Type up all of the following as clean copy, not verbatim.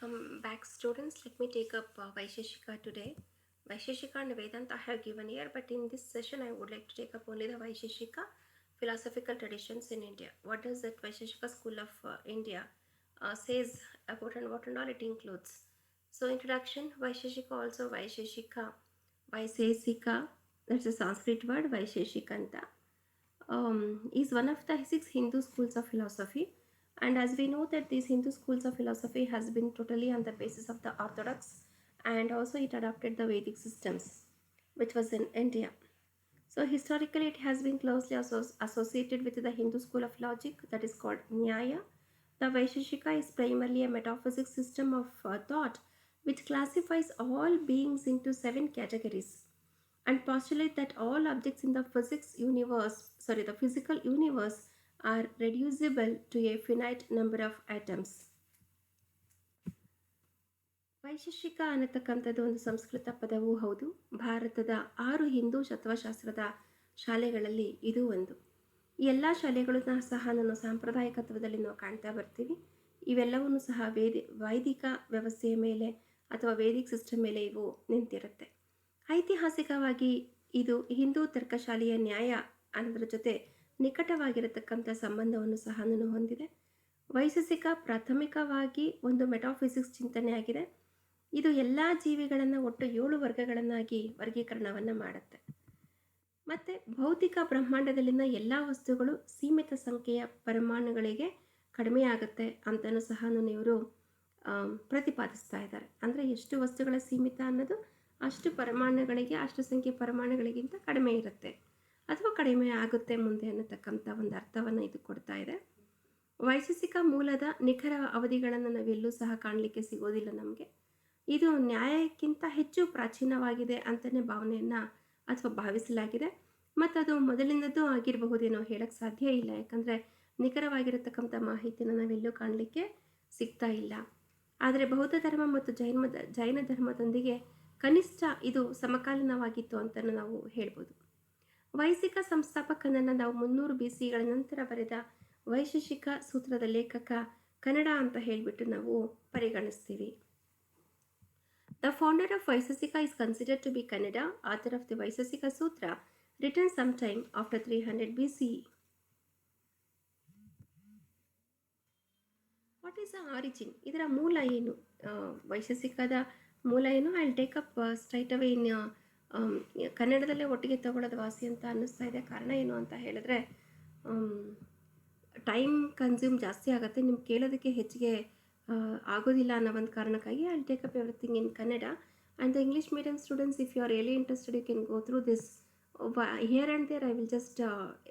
Welcome back, students. Let me take up Vaisheshika today. Vaisheshika and Vedanta I have given here, but in this session I would like to take up only the Vaisheshika philosophical traditions in India. What does that Vaisheshika school of India says about and what and all it includes? So introduction, Vaisheshika, also Vaisheshika, Vaisheshika, that's a Sanskrit word, Vaisheshikanta, is one of the six Hindu schools of philosophy. And as we know that these Hindu schools of philosophy has been totally on the basis of the Orthodox, and also it adopted the Vedic systems, which was in India. So historically it has been closely associated with the Hindu school of logic that is called Nyaya. The Vaisheshika is primarily a metaphysics system of thought which classifies all beings into 7 categories and postulate that all objects in the the physical universe are reducible to a finite number of atoms. Vaisheshika ಅನ್ನತಕ್ಕಂಥದ್ದು ಒಂದು ಸಂಸ್ಕೃತ ಪದವೂ ಹೌದು. ಭಾರತದ 6 ಹಿಂದೂ ತತ್ವಶಾಸ್ತ್ರದ ಶಾಲೆಗಳಲ್ಲಿ ಇದು ಒಂದು. ಈ ಎಲ್ಲ ಶಾಲೆಗಳನ್ನ ಸಹ ನಾನು ಸಾಂಪ್ರದಾಯಿಕತ್ವದಲ್ಲಿ ನಾವು ಕಾಣ್ತಾ ಬರ್ತೀವಿ. ಇವೆಲ್ಲವನ್ನೂ ಸಹ ವೈದಿಕ ವ್ಯವಸ್ಥೆಯ ಮೇಲೆ ಅಥವಾ ವೇದಿಕ್ ಸಿಸ್ಟಮ್ ಮೇಲೆ ಇವು ನಿಂತಿರುತ್ತೆ. ಐತಿಹಾಸಿಕವಾಗಿ ಇದು ಹಿಂದೂ ತರ್ಕಶಾಲೆಯ ನ್ಯಾಯ ಅನ್ನೋದ್ರ ಜೊತೆ ನಿಕಟವಾಗಿರತಕ್ಕಂಥ ಸಂಬಂಧವನ್ನು ಸಹ ಹೊಂದಿದೆ. ವೈಶೇಷಿಕ ಪ್ರಾಥಮಿಕವಾಗಿ ಒಂದು ಮೆಟಾಫಿಸಿಕ್ಸ್ ಚಿಂತನೆ ಆಗಿದೆ. ಇದು ಎಲ್ಲ ಜೀವಿಗಳನ್ನು ಒಟ್ಟು 7 ವರ್ಗಗಳನ್ನಾಗಿ ವರ್ಗೀಕರಣವನ್ನು ಮಾಡುತ್ತೆ. ಮತ್ತು ಭೌತಿಕ ಬ್ರಹ್ಮಾಂಡದಲ್ಲಿನ ಎಲ್ಲ ವಸ್ತುಗಳು ಸೀಮಿತ ಸಂಖ್ಯೆಯ ಪರಮಾಣುಗಳಿಗೆ ಕಡಿಮೆಯಾಗುತ್ತೆ ಅಂತಲೂ ಸಹ ಇವರು ಪ್ರತಿಪಾದಿಸ್ತಾ ಇದ್ದಾರೆ. ಅಂದರೆ ಎಷ್ಟು ವಸ್ತುಗಳ ಸೀಮಿತ ಅನ್ನೋದು ಅಷ್ಟು ಪರಮಾಣುಗಳಿಗೆ, ಅಷ್ಟು ಸಂಖ್ಯೆ ಪರಮಾಣುಗಳಿಗಿಂತ ಕಡಿಮೆ ಇರುತ್ತೆ ಅಥವಾ ಕಡಿಮೆ ಆಗುತ್ತೆ ಮುಂದೆ ಅನ್ನತಕ್ಕಂಥ ಒಂದು ಅರ್ಥವನ್ನು ಇದು ಕೊಡ್ತಾ ಇದೆ. ವೈಶೇಷಿಕ ಮೂಲದ ನಿಖರ ಅವಧಿಗಳನ್ನು ನಾವೆಲ್ಲೂ ಸಹ ಕಾಣಲಿಕ್ಕೆ ಸಿಗೋದಿಲ್ಲ ನಮಗೆ. ಇದು ನ್ಯಾಯಕ್ಕಿಂತ ಹೆಚ್ಚು ಪ್ರಾಚೀನವಾಗಿದೆ ಅಂತಲೇ ಭಾವನೆಯನ್ನು ಅಥವಾ ಭಾವಿಸಲಾಗಿದೆ. ಮತ್ತು ಅದು ಮೊದಲಿನದ್ದು ಆಗಿರಬಹುದೇನೋ ಹೇಳಕ್ಕೆ ಸಾಧ್ಯ ಇಲ್ಲ, ಯಾಕಂದರೆ ನಿಖರವಾಗಿರತಕ್ಕಂಥ ಮಾಹಿತಿಯನ್ನು ನಾವೆಲ್ಲೂ ಕಾಣಲಿಕ್ಕೆ ಸಿಗ್ತಾ ಇಲ್ಲ. ಆದರೆ ಬೌದ್ಧ ಧರ್ಮ ಮತ್ತು ಜೈನ ಧರ್ಮದೊಂದಿಗೆ ಕನಿಷ್ಠ ಇದು ಸಮಕಾಲೀನವಾಗಿತ್ತು ಅಂತ ನಾವು ಹೇಳ್ಬೋದು. ವೈಶೇಷಿಕ ಸಂಸ್ಥಾಪಕನನ್ನು ನಾವು 300 BCಗಳ ನಂತರ ಬರೆದ ವೈಶೇಷಿಕ ಸೂತ್ರದ ಲೇಖಕ ಕನ್ನಡ ಅಂತ ಹೇಳಿಬಿಟ್ಟು ನಾವು ಪರಿಗಣಿಸ್ತೀವಿ. The founder of Vaisheshika is considered to be Kanada, author of the Vaisheshika Sutra, written some time after 300 BC. What is the origin? ಇದರ ಮೂಲ ಏನು? ವೈಶೇಷಿಕದ ಮೂಲ ಏನು? I will take up straight away in ಕನ್ನಡದಲ್ಲೇ ಒಟ್ಟಿಗೆ ತಗೊಳ್ಳೋದು ವಾಸಿ ಅಂತ ಅನ್ನಿಸ್ತಾ ಇದೆ. ಕಾರಣ ಏನು ಅಂತ ಹೇಳಿದ್ರೆ ಟೈಮ್ ಕನ್ಸ್ಯೂಮ್ ಜಾಸ್ತಿ ಆಗುತ್ತೆ, ನಿಮ್ಗೆ ಕೇಳೋದಕ್ಕೆ ಹೆಚ್ಚಿಗೆ ಆಗೋದಿಲ್ಲ ಅನ್ನೋ ಒಂದು ಕಾರಣಕ್ಕಾಗಿ I will take up everything in Kannada. And the English medium students, if you are really interested, you can go through this here and there. I will just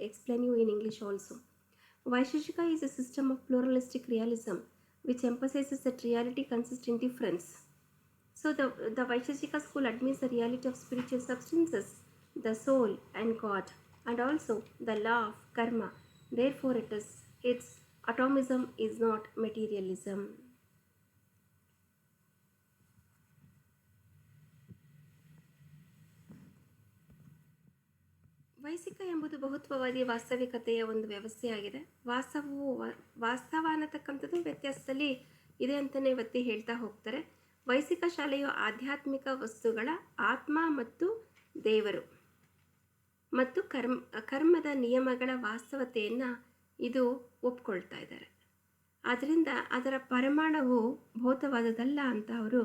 explain you in English also. Vaisheshika is a system of pluralistic realism which emphasizes that reality consists in difference. So the Vaisheshika school admits the reality of spiritual substances, the soul and God, and also the law of karma. Therefore its atomism is not materialism. ವೈಶಿಕ ಎಂಬುದು ಬಹುತ್ವವಾದಿ ವಾಸ್ತವಿಕತೆಯ ಒಂದು ವ್ಯವಸ್ಥೆಯಾಗಿದೆ. ವಾಸ್ತವ ಅನ್ನತಕ್ಕಂಥದ್ದು ವ್ಯತ್ಯಾಸದಲ್ಲಿ ಇದೆ ಅಂತಲೇ ಒತ್ತಿ ಹೇಳ್ತಾ ಹೋಗ್ತಾರೆ. ವೈಶಿಕ ಶಾಲೆಯು ಆಧ್ಯಾತ್ಮಿಕ ವಸ್ತುಗಳ ಆತ್ಮ ಮತ್ತು ದೇವರು ಮತ್ತು ಕರ್ಮದ ನಿಯಮಗಳ ವಾಸ್ತವತೆಯನ್ನು ಇದು ಒಪ್ಕೊಳ್ತಾ ಇದ್ದಾರೆ. ಆದ್ದರಿಂದ ಅದರ ಪರಮಾಣುವು ಭೌತವಾದದಲ್ಲ ಅಂತ ಅವರು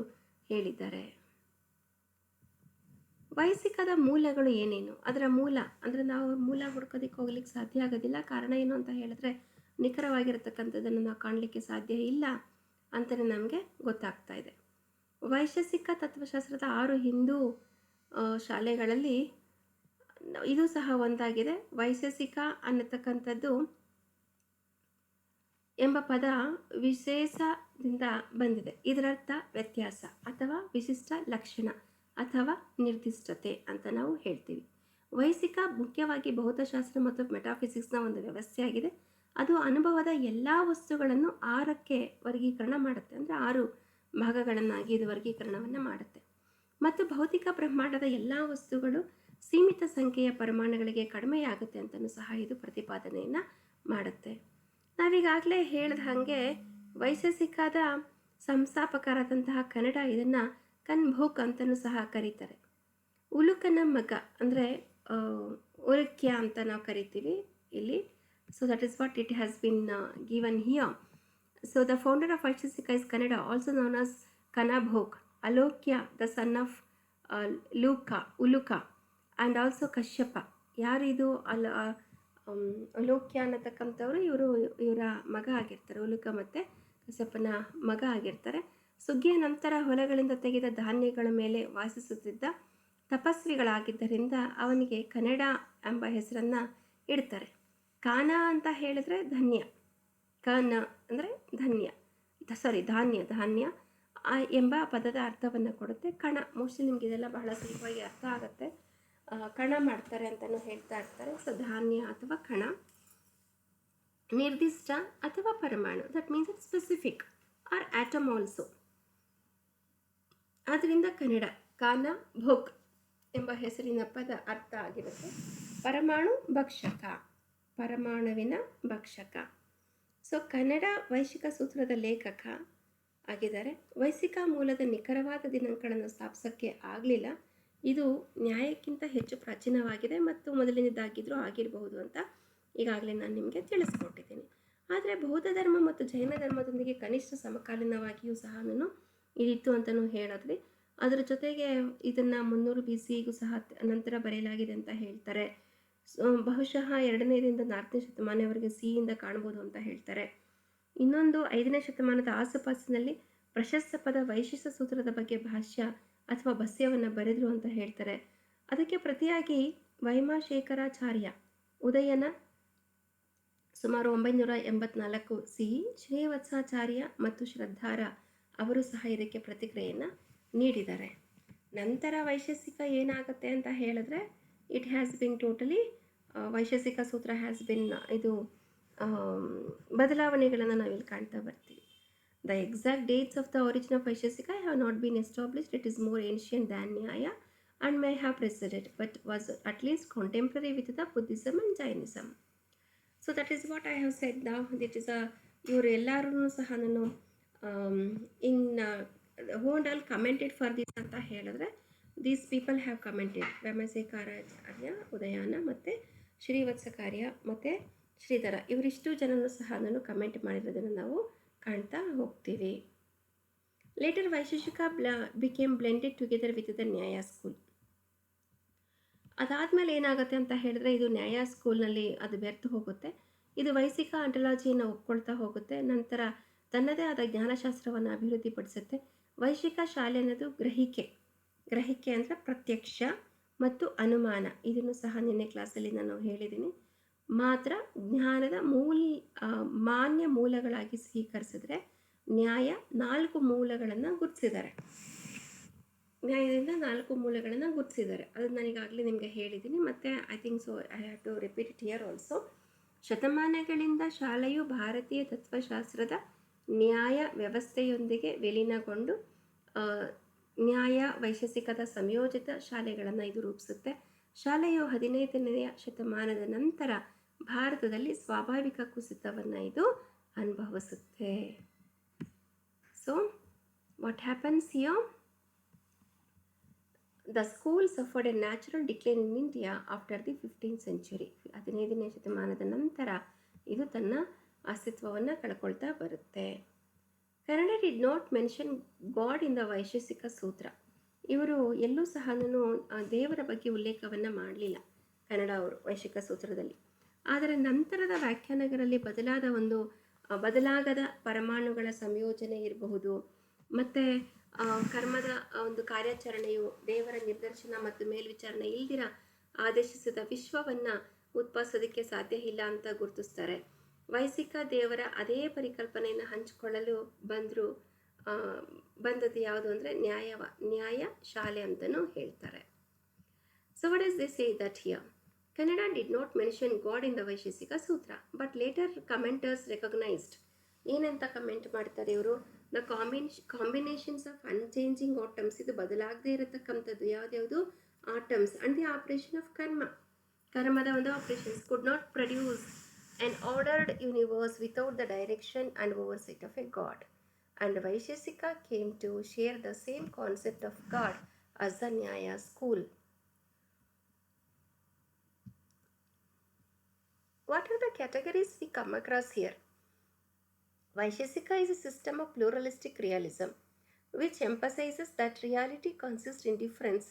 ಹೇಳಿದ್ದಾರೆ. ವೈಶಿಕದ ಮೂಲಗಳು ಏನೇನು? ಅದರ ಮೂಲ ಅಂದರೆ ನಾವು ಮೂಲ ಹುಡ್ಕೋದಕ್ಕೆ ಹೋಗ್ಲಿಕ್ಕೆ ಸಾಧ್ಯ ಆಗೋದಿಲ್ಲ. ಕಾರಣ ಏನು ಅಂತ ಹೇಳಿದ್ರೆ ನಿಖರವಾಗಿರತಕ್ಕಂಥದ್ದನ್ನು ನಾವು ಕಾಣಲಿಕ್ಕೆ ಸಾಧ್ಯ ಇಲ್ಲ ಅಂತಲೇ ನಮಗೆ ಗೊತ್ತಾಗ್ತಾ ಇದೆ. ವೈಶೇಷಿಕ ತತ್ವಶಾಸ್ತ್ರದ 6 ಹಿಂದೂ ಶಾಲೆಗಳಲ್ಲಿ ಇದು ಸಹ ಒಂದಾಗಿದೆ. ವೈಶೇಷಿಕ ಅನ್ನತಕ್ಕಂಥದ್ದು ಎಂಬ ಪದ ವಿಶೇಷದಿಂದ ಬಂದಿದೆ. ಇದರರ್ಥ ವ್ಯತ್ಯಾಸ ಅಥವಾ ವಿಶಿಷ್ಟ ಲಕ್ಷಣ ಅಥವಾ ನಿರ್ದಿಷ್ಟತೆ ಅಂತ ನಾವು ಹೇಳ್ತೀವಿ. ವೈಶಿಕ ಮುಖ್ಯವಾಗಿ ಭೌತಶಾಸ್ತ್ರ ಮತ್ತು ಮೆಟಾಫಿಸಿಕ್ಸ್ನ ಒಂದು ವ್ಯವಸ್ಥೆಯಾಗಿದೆ. ಅದು ಅನುಭವದ ಎಲ್ಲ ವಸ್ತುಗಳನ್ನು 6ಕ್ಕೆ ವರ್ಗೀಕರಣ ಮಾಡುತ್ತೆ. ಅಂದರೆ 6 ಭಾಗಗಳನ್ನಾಗಿ ಇದು ವರ್ಗೀಕರಣವನ್ನು ಮಾಡುತ್ತೆ. ಮತ್ತು ಭೌತಿಕ ಬ್ರಹ್ಮಾಂಡದ ಎಲ್ಲ ವಸ್ತುಗಳು ಸೀಮಿತ ಸಂಖ್ಯೆಯ ಪರಮಾಣುಗಳಿಗೆ ಕಡಿಮೆಯಾಗುತ್ತೆ ಅಂತಲೂ ಸಹ ಇದು ಪ್ರತಿಪಾದನೆಯನ್ನು ಮಾಡುತ್ತೆ. ನಾವೀಗಾಗಲೇ ಹೇಳಿದ ಹಾಗೆ ವೈಶೇಷಿಕದ ಸಂಸ್ಥಾಪಕರಾದಂತಹ ಕನ್ನಡ ಇದನ್ನು ಕನ್ಭೋಕ್ ಅಂತಲೂ ಸಹ ಕರೀತಾರೆ. ಉಲುಕನ ಮಗ ಅಂದರೆ ಉಲುಕ್ಯ ಅಂತ ನಾವು ಕರಿತೀವಿ ಇಲ್ಲಿ. So that is what it has been given here. So the founder of Vaisheshika is Kanada, also known as Kanabhuk, Aulukya the son of Uluka and also Kashyapa. ಯಾರಿದು ಅಲೋಕ್ಯ ಅನ್ನತಕ್ಕಂಥವ್ರು ಇವರ ಮಗ ಆಗಿರ್ತಾರೆ, ಉಲುಕ ಮತ್ತು ಕಶ್ಯಪನ ಮಗ ಆಗಿರ್ತಾರೆ. ಸುಗ್ಗಿಯ ನಂತರ ಹೊಲಗಳಿಂದ ತೆಗೆದ ಧಾನ್ಯಗಳ ಮೇಲೆ ವಾಸಿಸುತ್ತಿದ್ದ ತಪಸ್ವಿಗಳಾಗಿದ್ದರಿಂದ ಅವನಿಗೆ ಕನ್ನಡ ಎಂಬ ಹೆಸರನ್ನು ಇಡ್ತಾರೆ. ಕಾನ ಅಂತ ಹೇಳಿದ್ರೆ ಧನ್ಯ, ಕನ ಅಂದರೆ ಧಾನ್ಯ ಎಂಬ ಪದದ ಅರ್ಥವನ್ನು ಕೊಡುತ್ತೆ. ಕಣ ಮೋಸ್ಟ್ಲಿ ನಿಮ್ಗೆ ಇದೆಲ್ಲ ಬಹಳ ಸುಲಭವಾಗಿ ಅರ್ಥ ಆಗುತ್ತೆ. ಕಣ ಮಾಡ್ತಾರೆ ಅಂತಲೂ ಹೇಳ್ತಾ ಇರ್ತಾರೆ. ಸೊ ಧಾನ್ಯ ಅಥವಾ ಕಣ, ನಿರ್ದಿಷ್ಟ ಅಥವಾ ಪರಮಾಣು, that means it specific or atom also. ಆದ್ದರಿಂದ ಕನ್ನಡ ಕಾನ ಭೋಕ್ ಎಂಬ ಹೆಸರಿನ ಪದ ಅರ್ಥ ಆಗಿರುತ್ತೆ ಪರಮಾಣು ಭಕ್ಷಕ, ಪರಮಾಣುವಿನ ಭಕ್ಷಕ. ಸೊ ಕನ್ನಡ ವೈಶಿಕ ಸೂತ್ರದ ಲೇಖಕ ಆಗಿದ್ದಾರೆ. ವೈಶಿಕ ಮೂಲದ ನಿಖರವಾದ ದಿನಾಂಕಗಳನ್ನು ಸ್ಥಾಪಿಸೋಕ್ಕೆ ಆಗಲಿಲ್ಲ. ಇದು ನ್ಯಾಯಕ್ಕಿಂತ ಹೆಚ್ಚು ಪ್ರಾಚೀನವಾಗಿದೆ ಮತ್ತು ಮೊದಲಿನದಾಗಿದ್ದರೂ ಆಗಿರಬಹುದು ಅಂತ ಈಗಾಗಲೇ ನಾನು ನಿಮಗೆ ತಿಳಿಸ್ಕೊಟ್ಟಿದ್ದೀನಿ. ಆದರೆ ಬೌದ್ಧ ಧರ್ಮ ಮತ್ತು ಜೈನ ಧರ್ಮದೊಂದಿಗೆ ಕನಿಷ್ಠ ಸಮಕಾಲೀನವಾಗಿಯೂ ಸಹ ನಾನು ಇದಿತ್ತು ಅಂತಲೂ ಹೇಳಿದ್ವಿ. ಅದರ ಜೊತೆಗೆ ಇದನ್ನು 300 BCಗೂ ಸಹ ನಂತರ ಬರೆಯಲಾಗಿದೆ ಅಂತ ಹೇಳ್ತಾರೆ. ಬಹುಶಃ 2ನೇದಿಂದ 4ನೇ ಶತಮಾನವರೆಗೆ ಸಿಯಿಂದ ಕಾಣ್ಬೋದು ಅಂತ ಹೇಳ್ತಾರೆ. ಇನ್ನೊಂದು 5ನೇ ಶತಮಾನದ ಆಸುಪಾಸಿನಲ್ಲಿ ಪ್ರಶಸ್ತ ಪದ ವೈಶಿಕ ಸೂತ್ರದ ಬಗ್ಗೆ ಭಾಷ್ಯ ಅಥವಾ ಭಸ್ಯವನ್ನು ಬರೆದರು ಅಂತ ಹೇಳ್ತಾರೆ. ಅದಕ್ಕೆ ಪ್ರತಿಯಾಗಿ ವೈಮಶೇಖರಾಚಾರ್ಯ ಉದಯನ ಸುಮಾರು 984 CE, ಶ್ರೀವತ್ಸಾಚಾರ್ಯ ಮತ್ತು ಶ್ರದ್ಧಾರ ಅವರು ಸಹ ಇದಕ್ಕೆ ಪ್ರತಿಕ್ರಿಯೆಯನ್ನು ನೀಡಿದ್ದಾರೆ. ನಂತರ ವೈಶೇಷಿಕ ಏನಾಗುತ್ತೆ ಅಂತ ಹೇಳಿದ್ರೆ it has bin totally Vaisheshika ಸೂತ್ರ ಹ್ಯಾಸ್ ಬಿನ್ ಇದು ಬದಲಾವಣೆಗಳನ್ನು ನಾವಿಲ್ಲಿ ಕಾಣ್ತಾ ಬರ್ತೀವಿ. The exact dates of the origin of Vaisheshika have not been established. It is more ancient than ನ್ಯಾಯ and may have preceded but was at least contemporary with the Buddhism and Jainism. So that is what I have said now. It is ಇವರು ಎಲ್ಲರೂ ಸಹ ನಾನು who and all commented for this ಅಂತ ಹೇಳಿದ್ರೆ these people have commented. ವ್ಯಾಮಶೇಖರಾಚಾರ್ಯ, Udayana ಮತ್ತು ಶ್ರೀವತ್ಸಕಾರ್ಯ ಮತ್ತು ಶ್ರೀಧರ ಇವರಿಷ್ಟು ಜನನು ಸಹ ನಾನು ಕಮೆಂಟ್ ಮಾಡಿರೋದನ್ನು ನಾವು ಕಾಣ್ತಾ ಹೋಗ್ತೀವಿ. Later Vaisheshika became blended together with the Nyaya school. ಅದಾದಮೇಲೆ ಏನಾಗುತ್ತೆ ಅಂತ ಹೇಳಿದ್ರೆ ಇದು ನ್ಯಾಯ ಸ್ಕೂಲ್ನಲ್ಲಿ ಅದು ಬೆರ್ತು ಹೋಗುತ್ತೆ. ಇದು ವೈಶಿಕ ಆಂಟಲಾಜಿಯನ್ನು ಒಪ್ಕೊಳ್ತಾ ಹೋಗುತ್ತೆ. ನಂತರ ತನ್ನದೇ ಆದ ಜ್ಞಾನಶಾಸ್ತ್ರವನ್ನು ಅಭಿವೃದ್ಧಿಪಡಿಸುತ್ತೆ. ವೈಶಿಕ ಶಾಲೆ ಅನ್ನೋದು ಗ್ರಹಿಕೆ ಅಂದರೆ ಪ್ರತ್ಯಕ್ಷ ಮತ್ತು ಅನುಮಾನ. ಇದನ್ನು ಸಹ ನಿನ್ನೆ ಕ್ಲಾಸಲ್ಲಿ ನಾನು ಹೇಳಿದ್ದೀನಿ. ಮಾತ್ರ ಜ್ಞಾನದ ಮಾನ್ಯ ಮೂಲಗಳಾಗಿ ಸ್ವೀಕರಿಸಿದ್ರೆ ನ್ಯಾಯ 4 ಮೂಲಗಳನ್ನು ಗುರುತಿಸಿದ್ದಾರೆ. ನ್ಯಾಯದಿಂದ 4 ಮೂಲಗಳನ್ನು ಗುರುತಿಸಿದ್ದಾರೆ. ಅದನ್ನು ನಾನೀಗಾಗಲೇ ನಿಮಗೆ ಹೇಳಿದ್ದೀನಿ. ಮತ್ತು I think so I have to repeat it here also. ಶತಮಾನಗಳಿಂದ ಶಾಲೆಯು ಭಾರತೀಯ ತತ್ವಶಾಸ್ತ್ರದ ನ್ಯಾಯ ವ್ಯವಸ್ಥೆಯೊಂದಿಗೆ ವಿಲೀನಗೊಂಡು ನ್ಯಾಯ ವೈಶೇಷಿಕದ ಸಂಯೋಜಿತ ಶಾಲೆಗಳನ್ನು ಇದು ರೂಪಿಸುತ್ತೆ. ಶಾಲೆಯು 15ನೇ ಶತಮಾನದ ನಂತರ ಭಾರತದಲ್ಲಿ ಸ್ವಾಭಾವಿಕ ಕುಸಿತವನ್ನು ಇದು ಅನುಭವಿಸುತ್ತೆ. So what happens here? The school suffered a natural decline in India after the 15th century. 15ನೇ ಶತಮಾನದ ನಂತರ ಇದು ತನ್ನ ಅಸ್ತಿತ್ವವನ್ನು ಕಳ್ಕೊಳ್ತಾ ಬರುತ್ತೆ. Kannada did not mention god in the Vaisheshika ಸೂತ್ರ. ಇವರು ಎಲ್ಲೂ ಸಹ ದೇವರ ಬಗ್ಗೆ ಉಲ್ಲೇಖವನ್ನು ಮಾಡಲಿಲ್ಲ ಕನ್ನಡ ಅವರು ವೈಶಿಕ ಸೂತ್ರದಲ್ಲಿ. ಆದರೆ ನಂತರದ ವ್ಯಾಖ್ಯಾನಗಳಲ್ಲಿ ಬದಲಾಗದ ಪರಮಾಣುಗಳ ಸಂಯೋಜನೆ ಇರಬಹುದು, ಮತ್ತು ಕರ್ಮದ ಒಂದು ಕಾರ್ಯಾಚರಣೆಯು ದೇವರ ನಿರ್ದೇಶನ ಮತ್ತು ಮೇಲ್ವಿಚಾರಣೆ ಇಲ್ದಿರ ಆದೇಶಿಸಿದ ವಿಶ್ವವನ್ನು ಉತ್ಪಾದಿಸೋದಕ್ಕೆ ಸಾಧ್ಯ ಇಲ್ಲ ಅಂತ ಗುರುತಿಸ್ತಾರೆ. ವೈಶಿಕ ದೇವರ ಅದೇ ಪರಿಕಲ್ಪನೆಯನ್ನು ಹಂಚಿಕೊಳ್ಳಲು ಬಂದದ್ದು ಯಾವುದು ಅಂದರೆ ನ್ಯಾಯ ಶಾಲೆ ಅಂತಲೂ ಹೇಳ್ತಾರೆ. So what is they say that here? Kannada did not mention God in the Vaisheshika Sutra, but later commenters recognized. ಏನಂತ ಕಮೆಂಟ್ ಮಾಡ್ತಾರೆ ಇವರು? The combinations of unchanging atoms, ಇದು ಬದಲಾಗದೇ ಇರತಕ್ಕಂಥದ್ದು ಯಾವ್ದ್ಯಾವುದು atoms, and the operation of ಕರ್ಮದ ಒಂದು operations could not produce an ordered universe without the direction and oversight of a God. and Vaisheshika came to share the same concept of God as the Nyaya school. What are the categories we come across here? Vaisheshika is a system of pluralistic realism which emphasizes that reality consists in difference.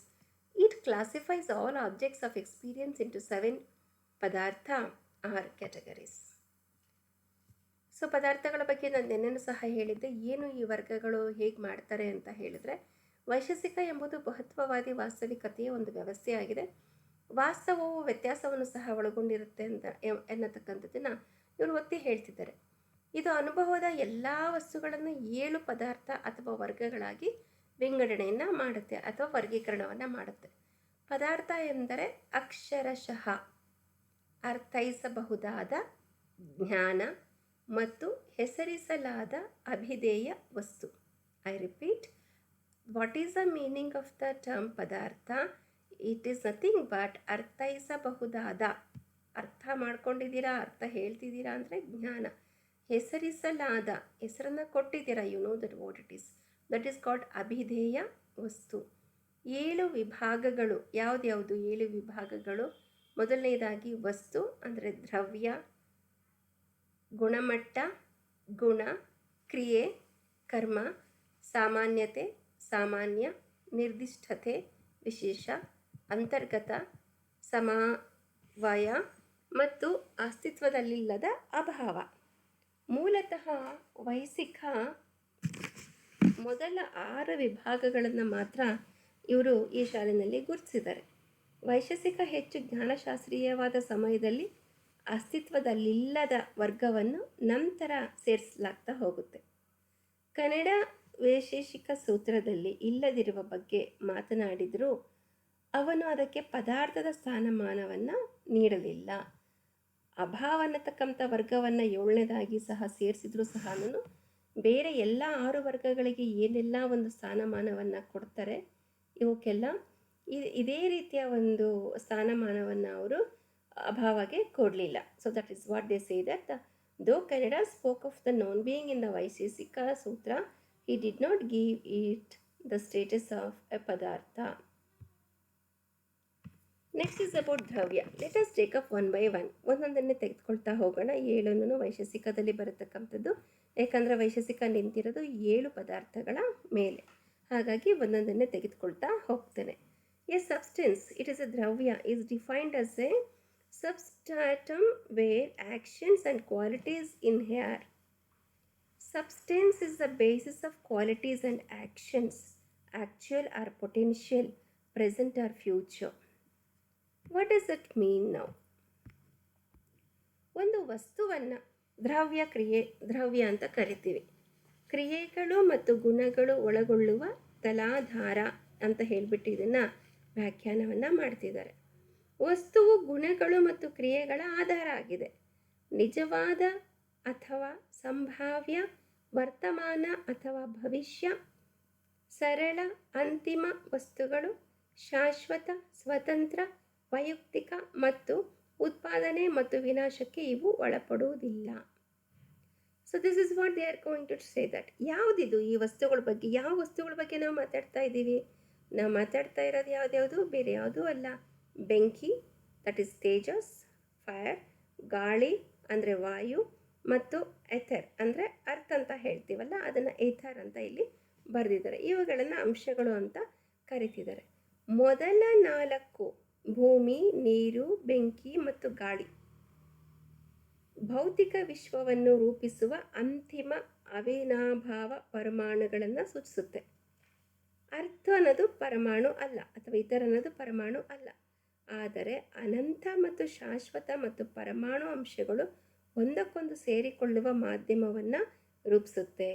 It classifies all objects of experience into 7 padartha or categories. So ಪದಾರ್ಥಗಳ ಬಗ್ಗೆ ನಾನು ನೆನ್ನೆನೂ ಸಹ ಹೇಳಿದ್ದೆ. ಏನು ಈ ವರ್ಗಗಳು ಹೇಗೆ ಮಾಡ್ತಾರೆ ಅಂತ ಹೇಳಿದರೆ, ವೈಶೇಷಿಕ ಎಂಬುದು ಮಹತ್ವವಾದಿ ವಾಸ್ತವಿಕತೆಯ ಒಂದು ವ್ಯವಸ್ಥೆಯಾಗಿದೆ. ವಾಸ್ತವವು ವ್ಯತ್ಯಾಸವನ್ನು ಸಹ ಒಳಗೊಂಡಿರುತ್ತೆ ಅಂತ ಎನ್ನತಕ್ಕಂಥದ್ದನ್ನು ಇವರು ಒತ್ತಿ ಹೇಳ್ತಿದ್ದಾರೆ. ಇದು ಅನುಭವದ ಎಲ್ಲ ವಸ್ತುಗಳನ್ನು 7 ಪದಾರ್ಥ ಅಥವಾ ವರ್ಗಗಳಾಗಿ ವಿಂಗಡಣೆಯನ್ನು ಮಾಡುತ್ತೆ ಅಥವಾ ವರ್ಗೀಕರಣವನ್ನು ಮಾಡುತ್ತೆ. ಪದಾರ್ಥ ಎಂದರೆ ಅಕ್ಷರಶಃ ಅರ್ಥೈಸಬಹುದಾದ ಜ್ಞಾನ ಮತ್ತು ಹೆಸರಿಸಲಾದ ಅಭಿಧೇಯ ವಸ್ತು. I repeat, what is the meaning of the term ಪದಾರ್ಥ? ಇಟ್ ಈಸ್ ನಥಿಂಗ್ ಬಟ್ ಅರ್ಥೈಸಬಹುದಾದ, ಅರ್ಥ ಮಾಡ್ಕೊಂಡಿದ್ದೀರಾ, ಅರ್ಥ ಹೇಳ್ತಿದ್ದೀರಾ ಅಂದರೆ ಜ್ಞಾನ. ಹೆಸರಿಸಲಾದ, ಹೆಸರನ್ನು ಕೊಟ್ಟಿದ್ದೀರಾ, you know that what it is, that is called ಅಭಿಧೇಯ ವಸ್ತು. 7 ವಿಭಾಗಗಳು ಯಾವುದ್ಯಾವುದು? 7 ವಿಭಾಗಗಳು. ಮೊದಲನೇದಾಗಿ ವಸ್ತು ಅಂದರೆ ದ್ರವ್ಯ, ಗುಣಮಟ್ಟ, ಗುಣ, ಕ್ರಿಯೆ, ಕರ್ಮ, ಸಾಮಾನ್ಯತೆ, ಸಾಮಾನ್ಯ, ನಿರ್ದಿಷ್ಟತೆ, ವಿಶೇಷ, ಅಂತರ್ಗತ, ಸಮವಾಯ ಮತ್ತು ಅಸ್ತಿತ್ವದಲ್ಲಿಲ್ಲದ ಅಭಾವ. ಮೂಲತಃ ವೈಶಿಕ ಮೊದಲ 6 ವಿಭಾಗಗಳನ್ನು ಮಾತ್ರ ಇವರು ಈ ಶಾಲೆಯಲ್ಲಿ ಗುರುತಿಸಿದ್ದಾರೆ. ವೈಶೇಷಿಕ ಹೆಚ್ಚು ಜ್ಞಾನಶಾಸ್ತ್ರೀಯವಾದ ಸಮಯದಲ್ಲಿ ಅಸ್ತಿತ್ವದಲ್ಲಿಲ್ಲದ ವರ್ಗವನ್ನು ನಂತರ ಸೇರಿಸಲಾಗ್ತಾ ಹೋಗುತ್ತೆ. ಕನ್ನಡ ವೈಶೇಷಿಕ ಸೂತ್ರದಲ್ಲಿ ಇಲ್ಲದಿರುವ ಬಗ್ಗೆ ಮಾತನಾಡಿದರೂ ಅವನು ಅದಕ್ಕೆ ಪದಾರ್ಥದ ಸ್ಥಾನಮಾನವನ್ನು ನೀಡಲಿಲ್ಲ. ಅಭಾವ ಅನ್ನತಕ್ಕಂಥ ವರ್ಗವನ್ನು 7ನೇದಾಗಿ ಸಹ ಸೇರಿಸಿದರೂ ಸಹ ಬೇರೆ ಎಲ್ಲ 6 ವರ್ಗಗಳಿಗೆ ಏನೆಲ್ಲ ಒಂದು ಸ್ಥಾನಮಾನವನ್ನು ಕೊಡ್ತಾರೆ, ಇವಕ್ಕೆಲ್ಲ ಇದೇ ರೀತಿಯ ಒಂದು ಸ್ಥಾನಮಾನವನ್ನು ಅವರು ಅಭಾವಗೆ ಕೊಡಲಿಲ್ಲ. So that is what they say that though Kanada spoke of the non being in the Vaisheshika Sutra, he did not give it the status of a padartha. Next is about ದ್ರವ್ಯ. Let us take up one by one. ಒಂದೊಂದನ್ನೇ ತೆಗೆದುಕೊಳ್ತಾ ಹೋಗೋಣ. 7 ವೈಶೇಷಿಕದಲ್ಲಿ ಬರತಕ್ಕಂಥದ್ದು, ಯಾಕಂದರೆ ವೈಶೇಷಿಕ ನಿಂತಿರೋದು 7 ಪದಾರ್ಥಗಳ ಮೇಲೆ, ಹಾಗಾಗಿ ಒಂದೊಂದನ್ನೇ ತೆಗೆದುಕೊಳ್ತಾ ಹೋಗ್ತೇನೆ. A substance, it is A ದ್ರವ್ಯ, is defined as a substratum where actions and qualities inhere. Substance is the basis of qualities and actions, actual or potential, present or future. What does it mean now? ಒಂದು ವಸ್ತುವನ್ನು ದ್ರವ್ಯ ಅಂತ ಕರಿತೀವಿ. ಕ್ರಿಯೆಗಳು ಮತ್ತು ಗುಣಗಳು ಒಳಗೊಳ್ಳುವ ತಲಾಧಾರ ಅಂತ ಹೇಳಿಬಿಟ್ಟು ಇದನ್ನು ವ್ಯಾಖ್ಯಾನವನ್ನು ಮಾಡ್ತಿದ್ದಾರೆ. ವಸ್ತುವು ಗುಣಗಳು ಮತ್ತು ಕ್ರಿಯೆಗಳ ಆಧಾರ ಆಗಿದೆ. ನಿಜವಾದ ಅಥವಾ ಸಂಭಾವ್ಯ, ವರ್ತಮಾನ ಅಥವಾ ಭವಿಷ್ಯ, ಸರಳ ಅಂತಿಮ ವಸ್ತುಗಳು, ಶಾಶ್ವತ, ಸ್ವತಂತ್ರ, ವೈಯಕ್ತಿಕ ಮತ್ತು ಉತ್ಪಾದನೆ ಮತ್ತು ವಿನಾಶಕ್ಕೆ ಇವು ಒಳಪಡುವುದಿಲ್ಲ. So this is what they are going to say that. ಯಾವುದಿದು ಈ ವಸ್ತುಗಳ ಬಗ್ಗೆ? ಯಾವ ವಸ್ತುಗಳ ಬಗ್ಗೆ ನಾವು ಮಾತಾಡ್ತಾ ಇದ್ದೀವಿ? ನಾವು ಮಾತಾಡ್ತಾ ಇರೋದು ಯಾವುದ್ಯಾವುದು? ಬೇರೆ ಯಾವುದೂ ಅಲ್ಲ. ಬೆಂಕಿ, ದಟ್ ಈಸ್ ತೇಜಸ್, ಫೈರ್, ಗಾಳಿ ಅಂದರೆ ವಾಯು, ಮತ್ತು ಎಥರ್ ಅಂದರೆ ಅರ್ತ್ ಅಂತ ಹೇಳ್ತೀವಲ್ಲ, ಅದನ್ನು ಏಥರ್ ಅಂತ ಇಲ್ಲಿ ಬರೆದಿದ್ದಾರೆ. ಇವುಗಳನ್ನು ಅಂಶಗಳು ಅಂತ ಕರಿತಿದ್ದಾರೆ. ಮೊದಲ 4 ಭೂಮಿ, ನೀರು, ಬೆಂಕಿ ಮತ್ತು ಗಾಳಿ ಭೌತಿಕ ವಿಶ್ವವನ್ನು ರೂಪಿಸುವ ಅಂತಿಮ ಅವಿನಾಭಾವ ಪರಮಾಣುಗಳನ್ನು ಸೂಚಿಸುತ್ತೆ. ಅರ್ಥ ಅನ್ನೋದು ಪರಮಾಣು ಅಲ್ಲ, ಅಥವಾ ಇತರ ಅನ್ನೋದು ಪರಮಾಣು ಅಲ್ಲ. ಆದರೆ ಅನಂತ ಮತ್ತು ಶಾಶ್ವತ ಮತ್ತು ಪರಮಾಣು ಅಂಶಗಳು ಒಂದಕ್ಕೊಂದು ಸೇರಿಕೊಳ್ಳುವ ಮಾಧ್ಯಮವನ್ನು ರೂಪಿಸುತ್ತೆ.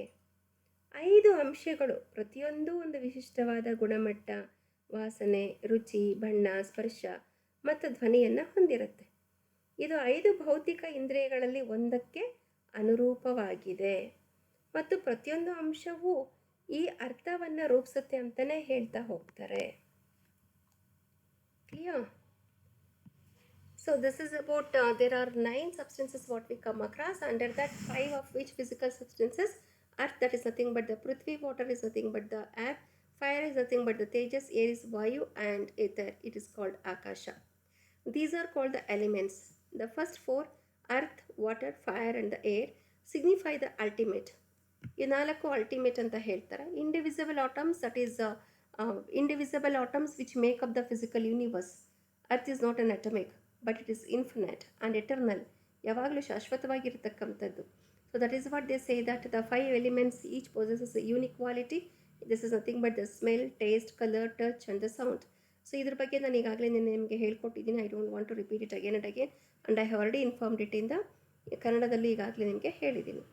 5 ಅಂಶಗಳು ಪ್ರತಿಯೊಂದು ಒಂದು ವಿಶಿಷ್ಟವಾದ ಗುಣಮಟ್ಟ, ವಾಸನೆ, ರುಚಿ, ಬಣ್ಣ, ಸ್ಪರ್ಶ ಮತ್ತು ಧ್ವನಿಯನ್ನು ಹೊಂದಿರುತ್ತೆ. ಇದು 5 ಭೌತಿಕ ಇಂದ್ರಿಯಗಳಲ್ಲಿ ಒಂದಕ್ಕೆ ಅನುರೂಪವಾಗಿದೆ ಮತ್ತು ಪ್ರತಿಯೊಂದು ಅಂಶವೂ ಈ ಅರ್ಥವನ್ನು ರೂಪಿಸುತ್ತೆ ಅಂತಲೇ ಹೇಳ್ತಾ ಹೋಗ್ತಾರೆ. Clear? So this is about, there are 9 substances what we come across, under that 5 of which physical substances earth, that is nothing but the Prithvi, water is nothing but the air, fire is nothing but the Tejas, air is Vayu, and ether, it is called Akasha. These are called the elements. The first four, earth, water, fire and the air, signify the ultimate. ಈ ನಾಲ್ಕು ultimate ಅಂತ ಹೇಳ್ತಾರೆ. Indivisible atoms, that is indivisible atoms which make up the physical universe. Earth is not an atomic but it is infinite and eternal, ಯಾವಾಗಲೂ ಶಾಶ್ವತವಾಗಿರತಕ್ಕಂಥದ್ದು. So that is what they say that the 5 elements each possesses a unique quality. This is nothing but the smell, taste, colour, touch and the sound. So ಇದ್ರ ಬಗ್ಗೆ ನಾನು ಈಗಾಗಲೇ ನಿಮಗೆ ಹೇಳ್ಕೊಟ್ಟಿದ್ದೀನಿ. I don't want to repeat it again and I have already informed it in the ಕನ್ನಡದಲ್ಲಿ ಈಗಾಗಲೇ ನಿಮಗೆ ಹೇಳಿದ್ದೀನಿ.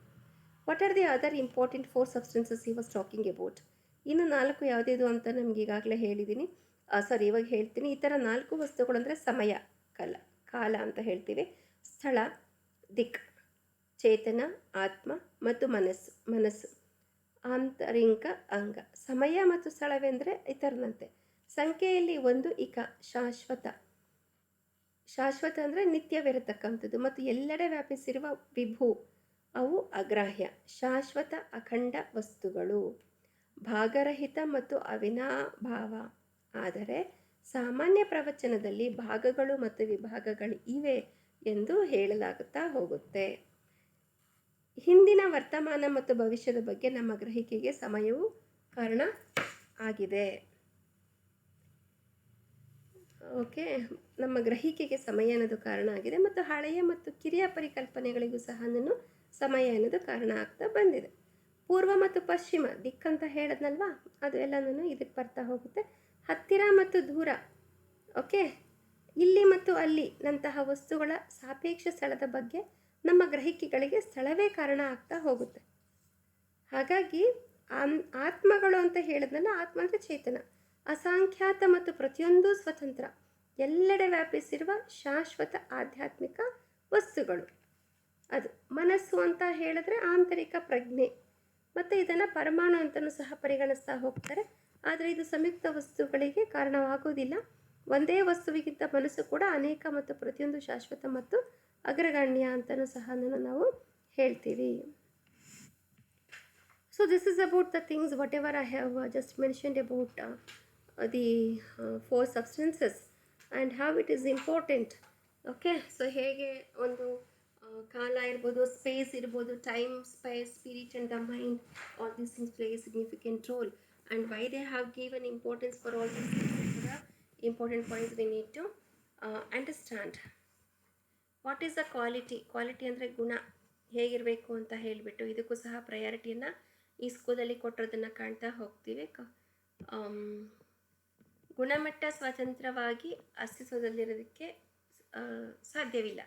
What are the other important 4 substances he was talking about? ಇನ್ನು 4 ಯಾವುದಿದು ಅಂತ ನಮ್ಗೆ ಈಗಾಗಲೇ ಹೇಳಿದ್ದೀನಿ. ಇವಾಗ ಹೇಳ್ತೀನಿ. ಈ ಥರ 4 ವಸ್ತುಗಳು ಅಂದರೆ ಸಮಯ, ಕಾಲ ಅಂತ ಹೇಳ್ತೀವಿ, ಸ್ಥಳ, ದಿಕ್, ಚೇತನ, ಆತ್ಮ ಮತ್ತು ಮನಸ್ಸು, ಆಂತರಿಕ ಅಂಗ. ಸಮಯ ಮತ್ತು ಸ್ಥಳವೆಂದರೆ ಇತರನಂತೆ. ಸಂಖ್ಯೆಯಲ್ಲಿ 1 ಇಕ, ಶಾಶ್ವತ ಅಂದರೆ ನಿತ್ಯವಿರತಕ್ಕಂಥದ್ದು, ಮತ್ತು ಎಲ್ಲೆಡೆ ವ್ಯಾಪಿಸಿರುವ ವಿಭು, ಅವು ಅಗ್ರಾಹ್ಯ. ಶಾಶ್ವತ ಅಖಂಡ ವಸ್ತುಗಳು, ಭಾಗರಹಿತ ಮತ್ತು ಅವಿನಾಭಾವ. ಆದರೆ ಸಾಮಾನ್ಯ ಪ್ರವಚನದಲ್ಲಿ ಭಾಗಗಳು ಮತ್ತು ವಿಭಾಗಗಳು ಇವೆ ಎಂದು ಹೇಳಲಾಗುತ್ತಾ ಹೋಗುತ್ತೆ. ಹಿಂದಿನ, ವರ್ತಮಾನ ಮತ್ತು ಭವಿಷ್ಯದ ಬಗ್ಗೆ ನಮ್ಮ ಗ್ರಹಿಕೆಗೆ ಸಮಯವು ಕಾರಣ ಆಗಿದೆ. ಓಕೆ, ನಮ್ಮ ಗ್ರಹಿಕೆಗೆ ಸಮಯ ಅನ್ನೋದು ಕಾರಣ ಆಗಿದೆ, ಮತ್ತು ಹಳೆಯ ಮತ್ತು ಕಿರಿಯ ಪರಿಕಲ್ಪನೆಗಳಿಗೂ ಸಹ ಸಮಯ ಅನ್ನೋದು ಕಾರಣ ಆಗ್ತಾ ಬಂದಿದೆ. ಪೂರ್ವ ಮತ್ತು ಪಶ್ಚಿಮ ದಿಕ್ಕಂತ ಹೇಳದ್ನಲ್ವಾ, ಅದು ಎಲ್ಲನೂ ಇದಕ್ಕೆ ಬರ್ತಾ ಹೋಗುತ್ತೆ. ಹತ್ತಿರ ಮತ್ತು ದೂರ, ಓಕೆ, ಇಲ್ಲಿ ಮತ್ತು ಅಲ್ಲಿ ನಂತಹ ವಸ್ತುಗಳ ಸಾಪೇಕ್ಷ ಸ್ಥಳದ ಬಗ್ಗೆ ನಮ್ಮ ಗ್ರಹಿಕೆಗಳಿಗೆ ಸ್ಥಳವೇ ಕಾರಣ ಆಗ್ತಾ ಹೋಗುತ್ತೆ. ಹಾಗಾಗಿ ಆತ್ಮಗಳು ಅಂತ ಹೇಳಿದ್ನಲ್ಲ, ಆತ್ಮ ಅಂದರೆ ಚೇತನ, ಅಸಂಖ್ಯಾತ ಮತ್ತು ಪ್ರತಿಯೊಂದು ಸ್ವತಂತ್ರ, ಎಲ್ಲೆಡೆ ವ್ಯಾಪಿಸಿರುವ ಶಾಶ್ವತ ಆಧ್ಯಾತ್ಮಿಕ ವಸ್ತುಗಳು. ಅದು ಮನಸ್ಸು ಅಂತ ಹೇಳಿದ್ರೆ ಆಂತರಿಕ ಪ್ರಜ್ಞೆ, ಮತ್ತು ಇದನ್ನು ಪರಮಾಣು ಅಂತಲೂ ಸಹ ಪರಿಗಣಿಸ್ತಾ ಹೋಗ್ತಾರೆ. ಆದರೆ ಇದು ಸಂಯುಕ್ತ ವಸ್ತುಗಳಿಗೆ ಕಾರಣವಾಗೋದಿಲ್ಲ. ಒಂದೇ ವಸ್ತುವಿಗಿಂತ ಮನಸ್ಸು ಕೂಡ ಅನೇಕ ಮತ್ತು ಪ್ರತಿಯೊಂದು ಶಾಶ್ವತ ಮತ್ತು ಅಗ್ರಗಣ್ಯ ಅಂತಲೂ ಸಹ ನಾವು ಹೇಳ್ತೀವಿ. So this is about the things whatever I have just mentioned about the 4 substances and how it is important. Okay, so ಹೇಗೆ ಒಂದು ಕಾಲ ಇರ್ಬೋದು, ಸ್ಪೇಸ್ ಇರ್ಬೋದು, time, space, spirit and the mind, all these things play a significant role. And why they have given importance for all these things, important points we need to understand. What is the quality ಅಂದರೆ ಗುಣ ಹೇಗಿರಬೇಕು ಅಂತ ಹೇಳಿಬಿಟ್ಟು ಇದಕ್ಕೂ ಸಹ ಪ್ರಯಾರಿಟಿಯನ್ನು ಈ ಸ್ಕೂಲಲ್ಲಿ ಕೊಟ್ಟಿರೋದನ್ನು ಕಾಣ್ತಾ ಹೋಗ್ತೀವಿ. ಗುಣಮಟ್ಟ ಸ್ವತಂತ್ರವಾಗಿ ಅಸ್ತಿತ್ವದಲ್ಲಿರೋದಕ್ಕೆ ಸಾಧ್ಯವಿಲ್ಲ,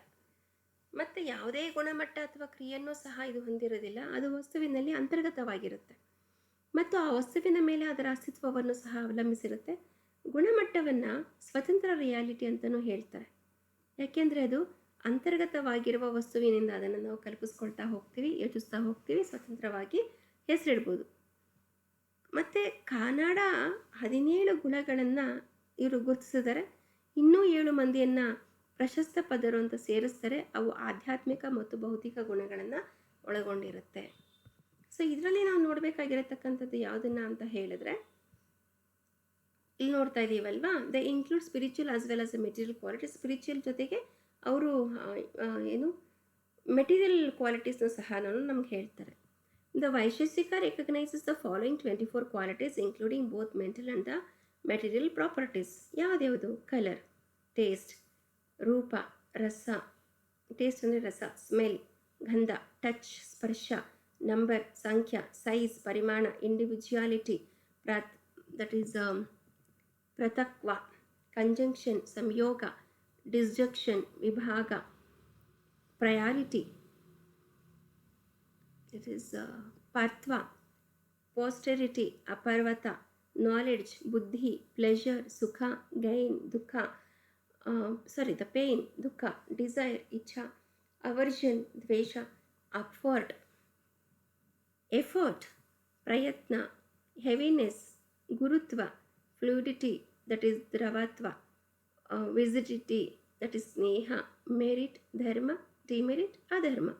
ಮತ್ತು ಯಾವುದೇ ಗುಣಮಟ್ಟ ಅಥವಾ ಕ್ರಿಯೆಯನ್ನು ಸಹ ಇದು ಹೊಂದಿರೋದಿಲ್ಲ. ಅದು ವಸ್ತುವಿನಲ್ಲಿ ಅಂತರ್ಗತವಾಗಿರುತ್ತೆ ಮತ್ತು ಆ ವಸ್ತುವಿನ ಮೇಲೆ ಅದರ ಅಸ್ತಿತ್ವವನ್ನು ಸಹ ಅವಲಂಬಿಸಿರುತ್ತೆ. ಗುಣಮಟ್ಟವನ್ನು ಸ್ವತಂತ್ರ ರಿಯಾಲಿಟಿ ಅಂತಲೂ ಹೇಳ್ತಾರೆ, ಯಾಕೆಂದರೆ ಅದು ಅಂತರ್ಗತವಾಗಿರುವ ವಸ್ತುವಿನಿಂದ ಅದನ್ನು ನಾವು ಕಲ್ಪಿಸ್ಕೊಳ್ತಾ ಹೋಗ್ತೀವಿ, ಯೋಚಿಸ್ತಾ ಹೋಗ್ತೀವಿ, ಸ್ವತಂತ್ರವಾಗಿ ಹೆಸರಿಡ್ಬೋದು. ಮತ್ತು ಕಾನಾಡ 17 ಗುಣಗಳನ್ನು ಇವರು ಗುರುತಿಸಿದರೆ, ಇನ್ನೂ 7 ಮಂದಿಯನ್ನು ಪ್ರಶಸ್ತ ಪದರು ಅಂತ ಸೇರಿಸ್ತಾರೆ. ಅವು ಆಧ್ಯಾತ್ಮಿಕ ಮತ್ತು ಭೌತಿಕ ಗುಣಗಳನ್ನು ಒಳಗೊಂಡಿರುತ್ತೆ. ಸೊ ಇದರಲ್ಲಿ ನಾವು ನೋಡಬೇಕಾಗಿರತಕ್ಕಂಥದ್ದು ಯಾವುದನ್ನು ಅಂತ ಹೇಳಿದ್ರೆ, ಇಲ್ಲಿ ನೋಡ್ತಾ ಇದ್ದೀವಲ್ವಾ, they include spiritual as well as a material quality. Spiritual ಜೊತೆಗೆ ಅವರು ಮೆಟೀರಿಯಲ್ ಕ್ವಾಲಿಟೀಸ್ನ ಸಹ ನಮ್ಗೆ ಹೇಳ್ತಾರೆ. The Vaisheshika recognises the following 24 qualities including both mental and the material properties. ಯಾವ್ದ್ಯಾವುದು? ಕಲರ್, ಟೇಸ್ಟ್, ರೂಪ, ರಸ, ಟೇಸ್ಟ್ ಅಂದರೆ ರಸ, ಸ್ಮೆಲ್, ಗಂಧ, ಟಚ್, ಸ್ಪರ್ಶ, ನಂಬರ್, ಸಂಖ್ಯಾ, ಸೈಜ್, ಪರಿಮಾಣ, ಇಂಡಿವಿಜುವಾಲಿಟಿ, ದಟ್ ಈಸ್ ಪೃಥಕ್ವ, ಕಂಜಂಕ್ಷನ್, ಸಂಯೋಗ, ಡಿಸ್ಜಂಕ್ಷನ್, ವಿಭಾಗ, ಪ್ರಯಾರಿಟಿ, ಇಟ್ ಈಸ್ ಪಾರ್ತ್ವ, ಪೋಸ್ಟೆರಿಟಿ, ಅಪರ್ವತ, ನಾಲೆಡ್ಜ್, ಬುದ್ಧಿ, ಪ್ಲೆಷರ್, ಸುಖ, ಗೈನ್, ದುಃಖ, ದ ಪೇನ್, ದುಃಖ, ಡಿಸೈರ್, ಇಚ್ಛಾ, ಅವರ್ಷನ್, ದ್ವೇಷ, ಅಪ್ವರ್ಡ್, ಎಫರ್ಟ್, ಪ್ರಯತ್ನ, ಹೆವಿನೆಸ್, ಗುರುತ್ವ, ಫ್ಲೂಯಿಡಿಟಿ, ದಟ್ ಈಸ್ ದ್ರವತ್ವ, ವಿಸಿಡಿಟಿ, ದಟ್ ಈಸ್ ಸ್ನೇಹ, ಮೆರಿಟ್, ಧರ್ಮ, ಡಿಮೆರಿಟ್, ಅಧರ್ಮ,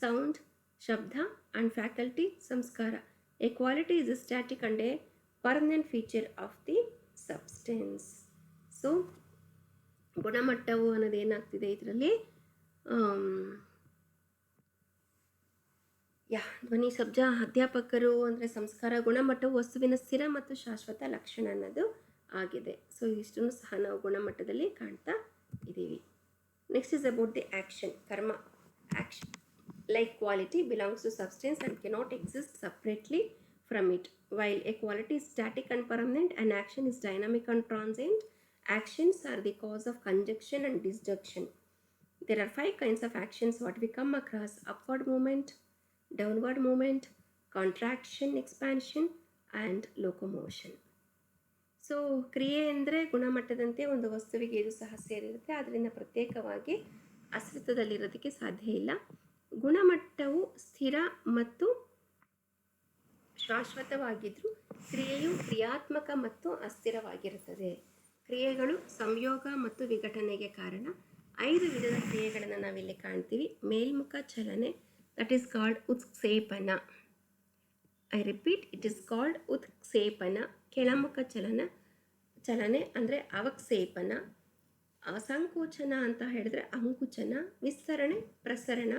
ಸೌಂಡ್, ಶಬ್ದ ಆ್ಯಂಡ್ ಫ್ಯಾಕಲ್ಟಿ ಸಂಸ್ಕಾರ. A quality is a static and a permanent feature of the substance. So ಗುಣಮಟ್ಟವು ಅನ್ನೋದು ಏನಾಗ್ತಿದೆ ಇದರಲ್ಲಿ ಧ್ವನಿ ಶಬ್ದ ಅಧ್ಯಾಪಕರು ಅಂದರೆ ಸಂಸ್ಕಾರ. ಗುಣಮಟ್ಟವು ವಸ್ತುವಿನ ಸ್ಥಿರ ಮತ್ತು ಶಾಶ್ವತ ಲಕ್ಷಣ ಅನ್ನೋದು ಆಗಿದೆ. ಸೊ ಇಷ್ಟನ್ನು ಸಹ ನಾವು ಗುಣಮಟ್ಟದಲ್ಲಿ ಕಾಣ್ತಾ ಇದ್ದೀವಿ. Next is about the action, ಕರ್ಮ. Action like quality belongs to substance and cannot exist separately from it. While a quality is static and permanent and action is dynamic and transient, actions are the cause of conjunction and disjunction. There are 5 kinds of actions what we come across: upward movement, downward movement, contraction, expansion and locomotion. So ಕ್ರಿಯೆ ಅಂದರೆ ಗುಣಮಟ್ಟದಂತೆ ಒಂದು ವಸ್ತುವಿಗೆ ಇದು ಸಹ ಸೇರಿರುತ್ತೆ. ಅದರಿಂದ ಪ್ರತ್ಯೇಕವಾಗಿ ಅಸ್ತಿತ್ವದಲ್ಲಿರೋದಕ್ಕೆ ಸಾಧ್ಯ ಇಲ್ಲ. ಗುಣಮಟ್ಟವು ಸ್ಥಿರ ಮತ್ತು ಶಾಶ್ವತವಾಗಿದ್ದರೂ ಕ್ರಿಯೆಯು ಕ್ರಿಯಾತ್ಮಕ ಮತ್ತು ಅಸ್ಥಿರವಾಗಿರುತ್ತದೆ. ಕ್ರಿಯೆಗಳು ಸಂಯೋಗ ಮತ್ತು ವಿಘಟನೆಗೆ ಕಾರಣ. 5 ವಿಧದ ಕ್ರಿಯೆಗಳನ್ನು ನಾವಿಲ್ಲಿ ಕಾಣ್ತೀವಿ. ಮೇಲ್ಮುಖ ಚಲನೆ, ದಟ್ ಈಸ್ ಕಾಲ್ಡ್ ಉತ್ಕ್ಷೇಪನ. I repeat, it is called ಉತ್ಕ್ಷೇಪನ. ಕೆಳಮುಖ ಚಲನೆ ಅಂದರೆ ಅವಕ್ಷೇಪನ. ಸಂಕೋಚನ ಅಂತ ಹೇಳಿದ್ರೆ ಅಂಕುಚನ. ವಿಸ್ತರಣೆ, ಪ್ರಸರಣ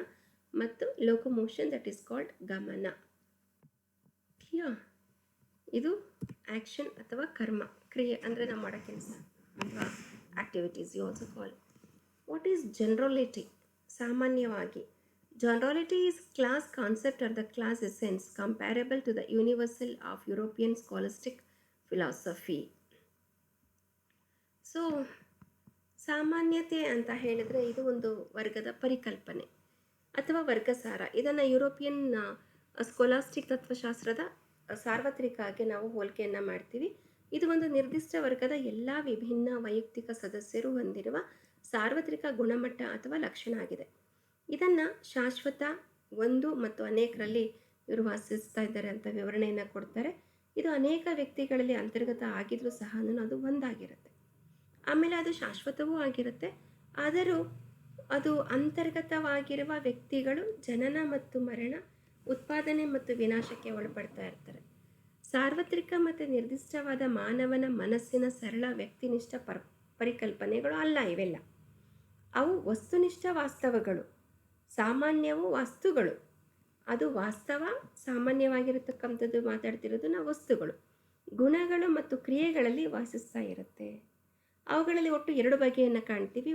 ಮತ್ತು ಲೋಕೋಮೋಷನ್, ದಟ್ ಈಸ್ ಕಾಲ್ಡ್ ಗಮನ. ಇದು ಆ್ಯಕ್ಷನ್ ಅಥವಾ ಕರ್ಮ, ಕ್ರಿಯೆ ಅಂದರೆ ನಾವು ಮಾಡೋ ಕೆಲಸ ಅಥವಾ activities you also call. What is generality? ಸಾಮಾನ್ಯವಾಗಿ generality is class concept or the class essence comparable to the universal of European scholastic philosophy. So ಸಾಮಾನ್ಯತೆ ಅಂತ ಹೇಳಿದರೆ ಇದು ಒಂದು ವರ್ಗದ ಪರಿಕಲ್ಪನೆ ಅಥವಾ ವರ್ಗಸಾರ. ಇದನ್ನು ಯುರೋಪಿಯನ್ ಸ್ಕೊಲಾಸ್ಟಿಕ್ ತತ್ವಶಾಸ್ತ್ರದ ಸಾರ್ವತ್ರಿಕವಾಗಿ ನಾವು ಹೋಲಿಕೆಯನ್ನು ಮಾಡ್ತೀವಿ. ಇದು ಒಂದು ನಿರ್ದಿಷ್ಟ ವರ್ಗದ ಎಲ್ಲ ವಿಭಿನ್ನ ವೈಯಕ್ತಿಕ ಸದಸ್ಯರು ಹೊಂದಿರುವ ಸಾರ್ವತ್ರಿಕ ಗುಣಮಟ್ಟ ಅಥವಾ ಲಕ್ಷಣ ಆಗಿದೆ. ಇದನ್ನು ಶಾಶ್ವತ, ಒಂದು ಮತ್ತು ಅನೇಕರಲ್ಲಿ ಇವರು ವಾಸಿಸ್ತಾ ಇದ್ದಾರೆ ಅಂತ ವಿವರಣೆಯನ್ನು ಕೊಡ್ತಾರೆ. ಇದು ಅನೇಕ ವ್ಯಕ್ತಿಗಳಲ್ಲಿ ಅಂತರ್ಗತ ಆಗಿದ್ರೂ ಸಹ ಅದು ಒಂದಾಗಿರುತ್ತೆ. ಆಮೇಲೆ ಅದು ಶಾಶ್ವತವೂ ಆಗಿರುತ್ತೆ. ಆದರೂ ಅದು ಅಂತರ್ಗತವಾಗಿರುವ ವ್ಯಕ್ತಿಗಳು ಜನನ ಮತ್ತು ಮರಣ, ಉತ್ಪಾದನೆ ಮತ್ತು ವಿನಾಶಕ್ಕೆ ಒಳಪಡ್ತಾ ಇರ್ತಾರೆ. ಸಾರ್ವತ್ರಿಕ ಮತ್ತು ನಿರ್ದಿಷ್ಟವಾದ ಮಾನವನ ಮನಸ್ಸಿನ ಸರಳ ವ್ಯಕ್ತಿನಿಷ್ಠ ಪರಿಕಲ್ಪನೆಗಳು ಅಲ್ಲ ಇವೆಲ್ಲ. ಅವು ವಸ್ತುನಿಷ್ಠ ವಾಸ್ತವಗಳು. ಸಾಮಾನ್ಯವು ವಸ್ತುಗಳು, ಅದು ವಾಸ್ತವ ಸಾಮಾನ್ಯವಾಗಿರತಕ್ಕಂಥದ್ದು ಮಾತಾಡ್ತಿರೋದು ನಾವು ವಸ್ತುಗಳು. ಗುಣಗಳು ಮತ್ತು ಕ್ರಿಯೆಗಳಲ್ಲಿ ವಾಸಿಸ್ತಾ ಇರುತ್ತೆ. ಅವುಗಳಲ್ಲಿ ಒಟ್ಟು 2 ಬಗೆಯನ್ನು ಕಾಣ್ತೀವಿ.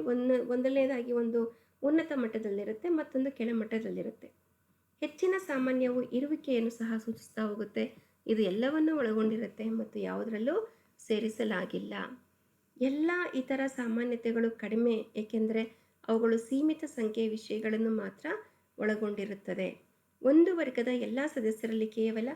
ಒಂದನೇದಾಗಿ ಒಂದು ಉನ್ನತ ಮಟ್ಟದಲ್ಲಿರುತ್ತೆ, ಮತ್ತೊಂದು ಕೆಳಮಟ್ಟದಲ್ಲಿರುತ್ತೆ. ಹೆಚ್ಚಿನ ಸಾಮಾನ್ಯವು ಇರುವಿಕೆಯನ್ನು ಸಹ ಸೂಚಿಸ್ತಾ ಹೋಗುತ್ತೆ. ಇದು ಎಲ್ಲವನ್ನೂ ಒಳಗೊಂಡಿರುತ್ತೆ ಮತ್ತು ಯಾವುದರಲ್ಲೂ ಸೇರಿಸಲಾಗಿಲ್ಲ. ಎಲ್ಲ ಇತರ ಸಾಮಾನ್ಯತೆಗಳು ಕಡಿಮೆ, ಏಕೆಂದರೆ ಅವುಗಳು ಸೀಮಿತ ಸಂಖ್ಯೆಯ ವಿಷಯಗಳನ್ನು ಮಾತ್ರ ಒಳಗೊಂಡಿರುತ್ತದೆ. ಒಂದು ವರ್ಗದ ಎಲ್ಲ ಸದಸ್ಯರಲ್ಲಿ ಕೇವಲ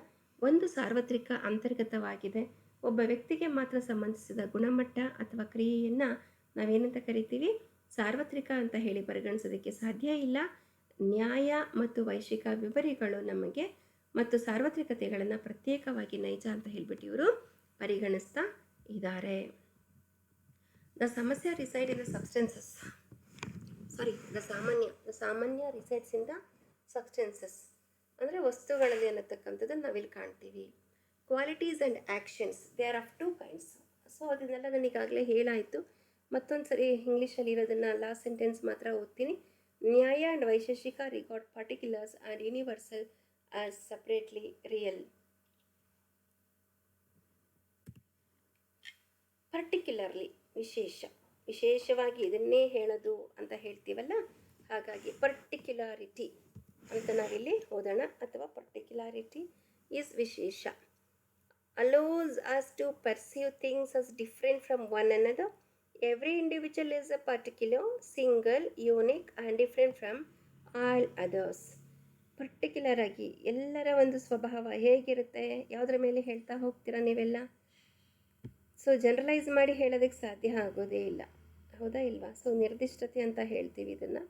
ಒಂದು ಸಾರ್ವತ್ರಿಕ ಅಂತರ್ಗತವಾಗಿದೆ. ಒಬ್ಬ ವ್ಯಕ್ತಿಗೆ ಮಾತ್ರ ಸಂಬಂಧಿಸಿದ ಗುಣಮಟ್ಟ ಅಥವಾ ಕ್ರಿಯೆಯನ್ನು ನಾವೇನಂತ ಕರಿತೀವಿ? ಸಾರ್ವತ್ರಿಕ ಅಂತ ಹೇಳಿ ಪರಿಗಣಿಸೋದಕ್ಕೆ ಸಾಧ್ಯ ಇಲ್ಲ. ನ್ಯಾಯ ಮತ್ತು ವೈಶಿಕ ವಿವರಿಗಳು ನಮಗೆ ಮತ್ತು ಸಾರ್ವತ್ರಿಕತೆಗಳನ್ನು ಪ್ರತ್ಯೇಕವಾಗಿ ನೈಜ ಅಂತ ಹೇಳಿಬಿಟ್ಟು ಇವರು ಪರಿಗಣಿಸ್ತಾ ಇದ್ದಾರೆ. ದ ಸಮಸ್ಯೆ reside in the substances. The ಸಾಮಾನ್ಯ ರಿಸೈಡ್ಸ್ ಇನ್ ದ ಸಬ್ಸ್ಟೆನ್ಸಸ್ ಅಂದರೆ ವಸ್ತುಗಳಲ್ಲಿ ಅನ್ನತಕ್ಕಂಥದ್ದು ನಾವಿಲ್ಲಿ ಕಾಣ್ತೀವಿ. Qualities and actions, they are of 2 kinds. So ಅದನ್ನೆಲ್ಲ ನನಗಾಗಲೇ ಹೇಳಾಯಿತು. ಮತ್ತೊಂದು ಸರಿ ಇಂಗ್ಲೀಷಲ್ಲಿ ಇರೋದನ್ನು ಲಾಸ್ಟ್ ಸೆಂಟೆನ್ಸ್ ಮಾತ್ರ ಓದ್ತೀನಿ. ನ್ಯಾಯ and Vaisheshika regard particulars and universal as separately real. Particularly ವಿಶೇಷವಾಗಿ ಇದನ್ನೇ ಹೇಳೋದು ಅಂತ ಹೇಳ್ತೀವಲ್ಲ, ಹಾಗಾಗಿ ಪರ್ಟಿಕ್ಯುಲಾರಿಟಿ ಅಂತ ನಾವಿಲ್ಲಿ ಓದೋಣ. ಅಥವಾ ಪರ್ಟಿಕ್ಯುಲಾರಿಟಿ ಈಸ್ ವಿಶೇಷ. allows us to perceive things as different from one another. Every individual is a particular, single, unique and different from all others. Particular ಆಗಿ ಎಲ್ಲರ ಒಂದು ಸ್ವಭಾವ ಹೇಗಿರುತ್ತೆ, ಯಾವುದರ ಮೇಲೆ ಹೇಳ್ತಾ ಹೋಗ್ತೀರಾ ನೀವೆಲ್ಲ? ಸೊ ಜನರಲೈಸ್ ಮಾಡಿ ಹೇಳೋದಕ್ಕೆ ಸಾಧ್ಯ ಆಗೋದೇ ಇಲ್ಲ, ಹೌದಾ ಇಲ್ವಾ? ಸೊ ನಿರ್ದಿಷ್ಟತೆ ಅಂತ ಹೇಳ್ತೀವಿ ಇದನ್ನು.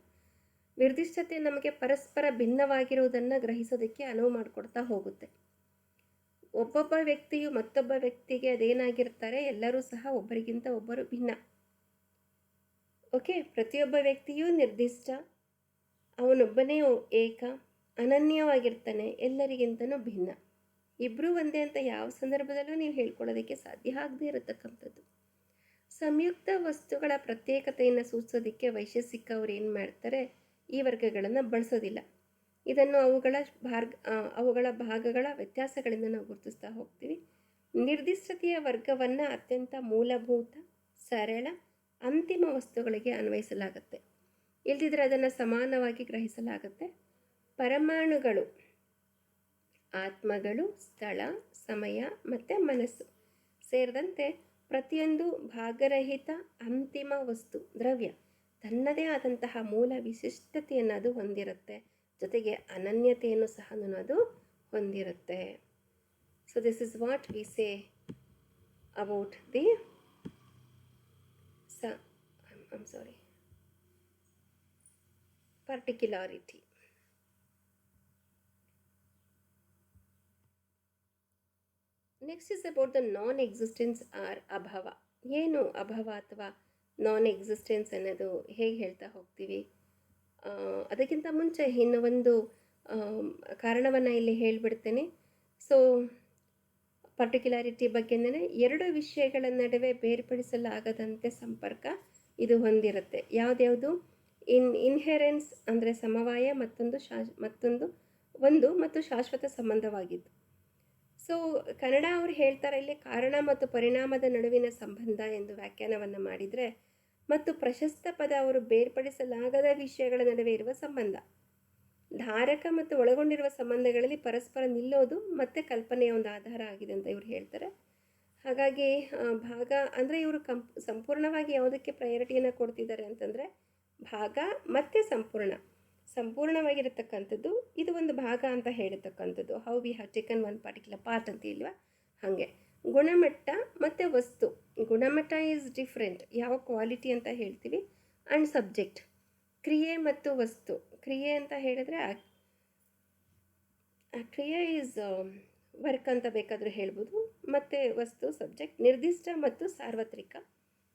ನಿರ್ದಿಷ್ಟತೆ ನಮಗೆ ಪರಸ್ಪರ ಭಿನ್ನವಾಗಿರುವುದನ್ನು ಗ್ರಹಿಸೋದಕ್ಕೆ ಅನುವು ಮಾಡಿಕೊಡ್ತಾ ಹೋಗುತ್ತೆ. ಒಬ್ಬೊಬ್ಬ ವ್ಯಕ್ತಿಯು ಮತ್ತೊಬ್ಬ ವ್ಯಕ್ತಿಗೆ ಅದೇನಾಗಿರ್ತಾರೆ, ಎಲ್ಲರೂ ಸಹ ಒಬ್ಬರಿಗಿಂತ ಒಬ್ಬರು ಭಿನ್ನ. ಓಕೆ, ಪ್ರತಿಯೊಬ್ಬ ವ್ಯಕ್ತಿಯೂ ನಿರ್ದಿಷ್ಟ, ಅವನೊಬ್ಬನೇ ಏಕ, ಅನನ್ಯವಾಗಿರ್ತಾನೆ, ಎಲ್ಲರಿಗಿಂತನೂ ಭಿನ್ನ. ಇಬ್ಬರೂ ಒಂದೇ ಅಂತ ಯಾವ ಸಂದರ್ಭದಲ್ಲೂ ನೀವು ಹೇಳ್ಕೊಳ್ಳೋದಕ್ಕೆ ಸಾಧ್ಯ ಆಗದೇ ಇರತಕ್ಕಂಥದ್ದು. ಸಂಯುಕ್ತ ವಸ್ತುಗಳ ಪ್ರತ್ಯೇಕತೆಯನ್ನು ಸೂಚಿಸೋದಕ್ಕೆ ವೈಶೇಷಿಕ ಅವ್ರು ಏನು ಮಾಡ್ತಾರೆ, ಈ ವರ್ಗಗಳನ್ನು ಬಳಸೋದಿಲ್ಲ. ಇದನ್ನು ಅವುಗಳ ಭಾಗಗಳ ವ್ಯತ್ಯಾಸಗಳಿಂದ ನಾವು ಗುರುತಿಸ್ತಾ ಹೋಗ್ತೀವಿ. ನಿರ್ದಿಷ್ಟತೆಯ ವರ್ಗವನ್ನು ಅತ್ಯಂತ ಮೂಲಭೂತ, ಸರಳ, ಅಂತಿಮ ವಸ್ತುಗಳಿಗೆ ಅನ್ವಯಿಸಲಾಗುತ್ತೆ. ಇಲ್ದಿದ್ರೆ ಅದನ್ನು ಸಮಾನವಾಗಿ ಗ್ರಹಿಸಲಾಗುತ್ತೆ. ಪರಮಾಣುಗಳು ಆತ್ಮಗಳು, ಸ್ಥಳ, ಸಮಯ ಮತ್ತು ಮನಸ್ಸು ಸೇರಿದಂತೆ ಪ್ರತಿಯೊಂದು ಭಾಗರಹಿತ ಅಂತಿಮ ವಸ್ತು, ದ್ರವ್ಯ ತನ್ನದೇ ಆದಂತಹ ಮೂಲ ವಿಶಿಷ್ಟತೆಯನ್ನು ಅದು ಹೊಂದಿರುತ್ತೆ. ಜೊತೆಗೆ ಅನನ್ಯತೆಯನ್ನು ಸಹ ಅದು ಹೊಂದಿರುತ್ತೆ. So this is what we say about the particularity. Next is about the non existence or ಅಭಾವ. ಏನು ಅಭಾವ ಅಥವಾ ನಾನ್ ಎಕ್ಸಿಸ್ಟೆನ್ಸ್ ಅನ್ನೋದು ಹೇಗೆ ಹೇಳ್ತಾ ಹೋಗ್ತೀವಿ. ಅದಕ್ಕಿಂತ ಮುಂಚೆ ಇನ್ನು ಒಂದು ಕಾರಣವನ್ನು ಇಲ್ಲಿ ಹೇಳಿಬಿಡ್ತೇನೆ. ಸೊ ಪರ್ಟಿಕ್ಯುಲಾರಿಟಿ ಬಗ್ಗೆನೇ ಎರಡು ವಿಷಯಗಳ ನಡುವೆ ಬೇರ್ಪಡಿಸಲಾಗದಂತೆ ಸಂಪರ್ಕ ಇದು ಹೊಂದಿರುತ್ತೆ. ಯಾವುದ್ಯಾವುದು? ಇನ್ಹೆರೆನ್ಸ್ ಅಂದರೆ ಸಮವಾಯ, ಒಂದು ಮತ್ತು ಶಾಶ್ವತ ಸಂಬಂಧವಾಗಿದ್ದು. ಸೊ ಕನ್ನಡ ಅವರು ಹೇಳ್ತಾರೆ ಇಲ್ಲಿ ಕಾರಣ ಮತ್ತು ಪರಿಣಾಮದ ನಡುವಿನ ಸಂಬಂಧ ಎಂದು ವ್ಯಾಖ್ಯಾನವನ್ನು ಮಾಡಿದರೆ, ಮತ್ತು ಪ್ರಶಸ್ತ ಪದ ಅವರು ಬೇರ್ಪಡಿಸಲಾಗದ ವಿಷಯಗಳ ನಡುವೆ ಇರುವ ಸಂಬಂಧ. ಧಾರಕ ಮತ್ತು ಒಳಗೊಂಡಿರುವ ಸಂಬಂಧಗಳಲ್ಲಿ ಪರಸ್ಪರ ನಿಲ್ಲೋದು ಮತ್ತು ಕಲ್ಪನೆಯ ಒಂದು ಆಧಾರ ಆಗಿದೆ ಅಂತ ಇವರು ಹೇಳ್ತಾರೆ. ಹಾಗಾಗಿ ಭಾಗ ಅಂದರೆ ಇವರು ಸಂಪೂರ್ಣವಾಗಿ ಯಾವುದಕ್ಕೆ ಪ್ರಯಾರಿಟಿಯನ್ನು ಕೊಡ್ತಿದ್ದಾರೆ ಅಂತಂದರೆ ಭಾಗ ಮತ್ತು ಸಂಪೂರ್ಣವಾಗಿರತಕ್ಕಂಥದ್ದು ಇದು ಒಂದು ಭಾಗ ಅಂತ ಹೇಳಿರ್ತಕ್ಕಂಥದ್ದು. How we have taken one particular part ಅಂತ ಇಲ್ವಾ, ಹಾಗೆ ಗುಣಮಟ್ಟ ಮತ್ತು ವಸ್ತು. ಗುಣಮಟ್ಟ ಈಸ್ ಡಿಫ್ರೆಂಟ್, ಯಾವ ಕ್ವಾಲಿಟಿ ಅಂತ ಹೇಳ್ತೀವಿ. ಆ್ಯಂಡ್ ಸಬ್ಜೆಕ್ಟ್, ಕ್ರಿಯೆ ಮತ್ತು ವಸ್ತು. ಕ್ರಿಯೆ ಅಂತ ಹೇಳಿದ್ರೆ ಕ್ರಿಯೆ ಈಸ್ ವರ್ಕ್ ಅಂತ ಬೇಕಾದರೂ ಹೇಳ್ಬೋದು. ಮತ್ತು ವಸ್ತು ಸಬ್ಜೆಕ್ಟ್. ನಿರ್ದಿಷ್ಟ ಮತ್ತು ಸಾರ್ವತ್ರಿಕ,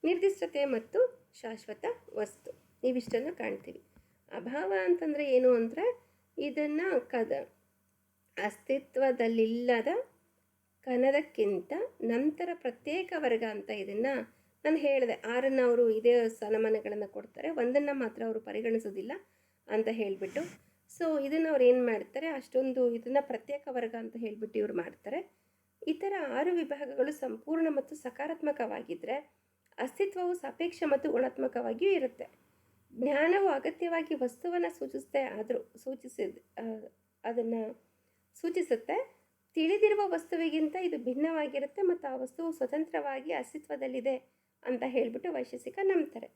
ನಿರ್ದಿಷ್ಟತೆ ಮತ್ತು ಶಾಶ್ವತ ವಸ್ತು, ಇವಿಷ್ಟನ್ನು ಕಾಣ್ತೀವಿ. ಅಭಾವ ಅಂತಂದರೆ ಏನು ಅಂದರೆ ಇದನ್ನು ಅಸ್ತಿತ್ವದಲ್ಲಿಲ್ಲದ ಕಣದಕ್ಕಿಂತ ನಂತರ ಪ್ರತ್ಯೇಕ ವರ್ಗ ಅಂತ ಇದನ್ನು ನಾನು ಹೇಳಿದೆ. 6 ಅವರು ಇದೇ ಸ್ಥಾನಮಾನಗಳನ್ನು ಕೊಡ್ತಾರೆ, ಒಂದನ್ನು ಮಾತ್ರ ಅವರು ಪರಿಗಣಿಸೋದಿಲ್ಲ ಅಂತ ಹೇಳಿಬಿಟ್ಟು. ಸೊ ಇದನ್ನು ಅವ್ರು ಏನು ಮಾಡ್ತಾರೆ, ಅಷ್ಟೊಂದು ಇದನ್ನು ಪ್ರತ್ಯೇಕ ವರ್ಗ ಅಂತ ಹೇಳಿಬಿಟ್ಟು ಇವ್ರು ಮಾಡ್ತಾರೆ. ಇತರ 6 ವಿಭಾಗಗಳು ಸಂಪೂರ್ಣ ಮತ್ತು ಸಕಾರಾತ್ಮಕವಾಗಿದ್ದರೆ ಅಸ್ತಿತ್ವವು ಸಾಪೇಕ್ಷ ಮತ್ತು ಗುಣಾತ್ಮಕವಾಗಿಯೂ ಇರುತ್ತೆ. ಜ್ಞಾನವು ಅಗತ್ಯವಾಗಿ ವಸ್ತುವನ್ನು ಅದನ್ನು ಸೂಚಿಸುತ್ತೆ. ತಿಳಿದಿರುವ ವಸ್ತುವಿಗಿಂತ ಇದು ಭಿನ್ನವಾಗಿರುತ್ತೆ ಮತ್ತು ಆ ವಸ್ತುವು ಸ್ವತಂತ್ರವಾಗಿ ಅಸ್ತಿತ್ವದಲ್ಲಿದೆ ಅಂತ ಹೇಳಿಬಿಟ್ಟು ವೈಶೇಷಿಕ ನಂಬ್ತಾರೆ.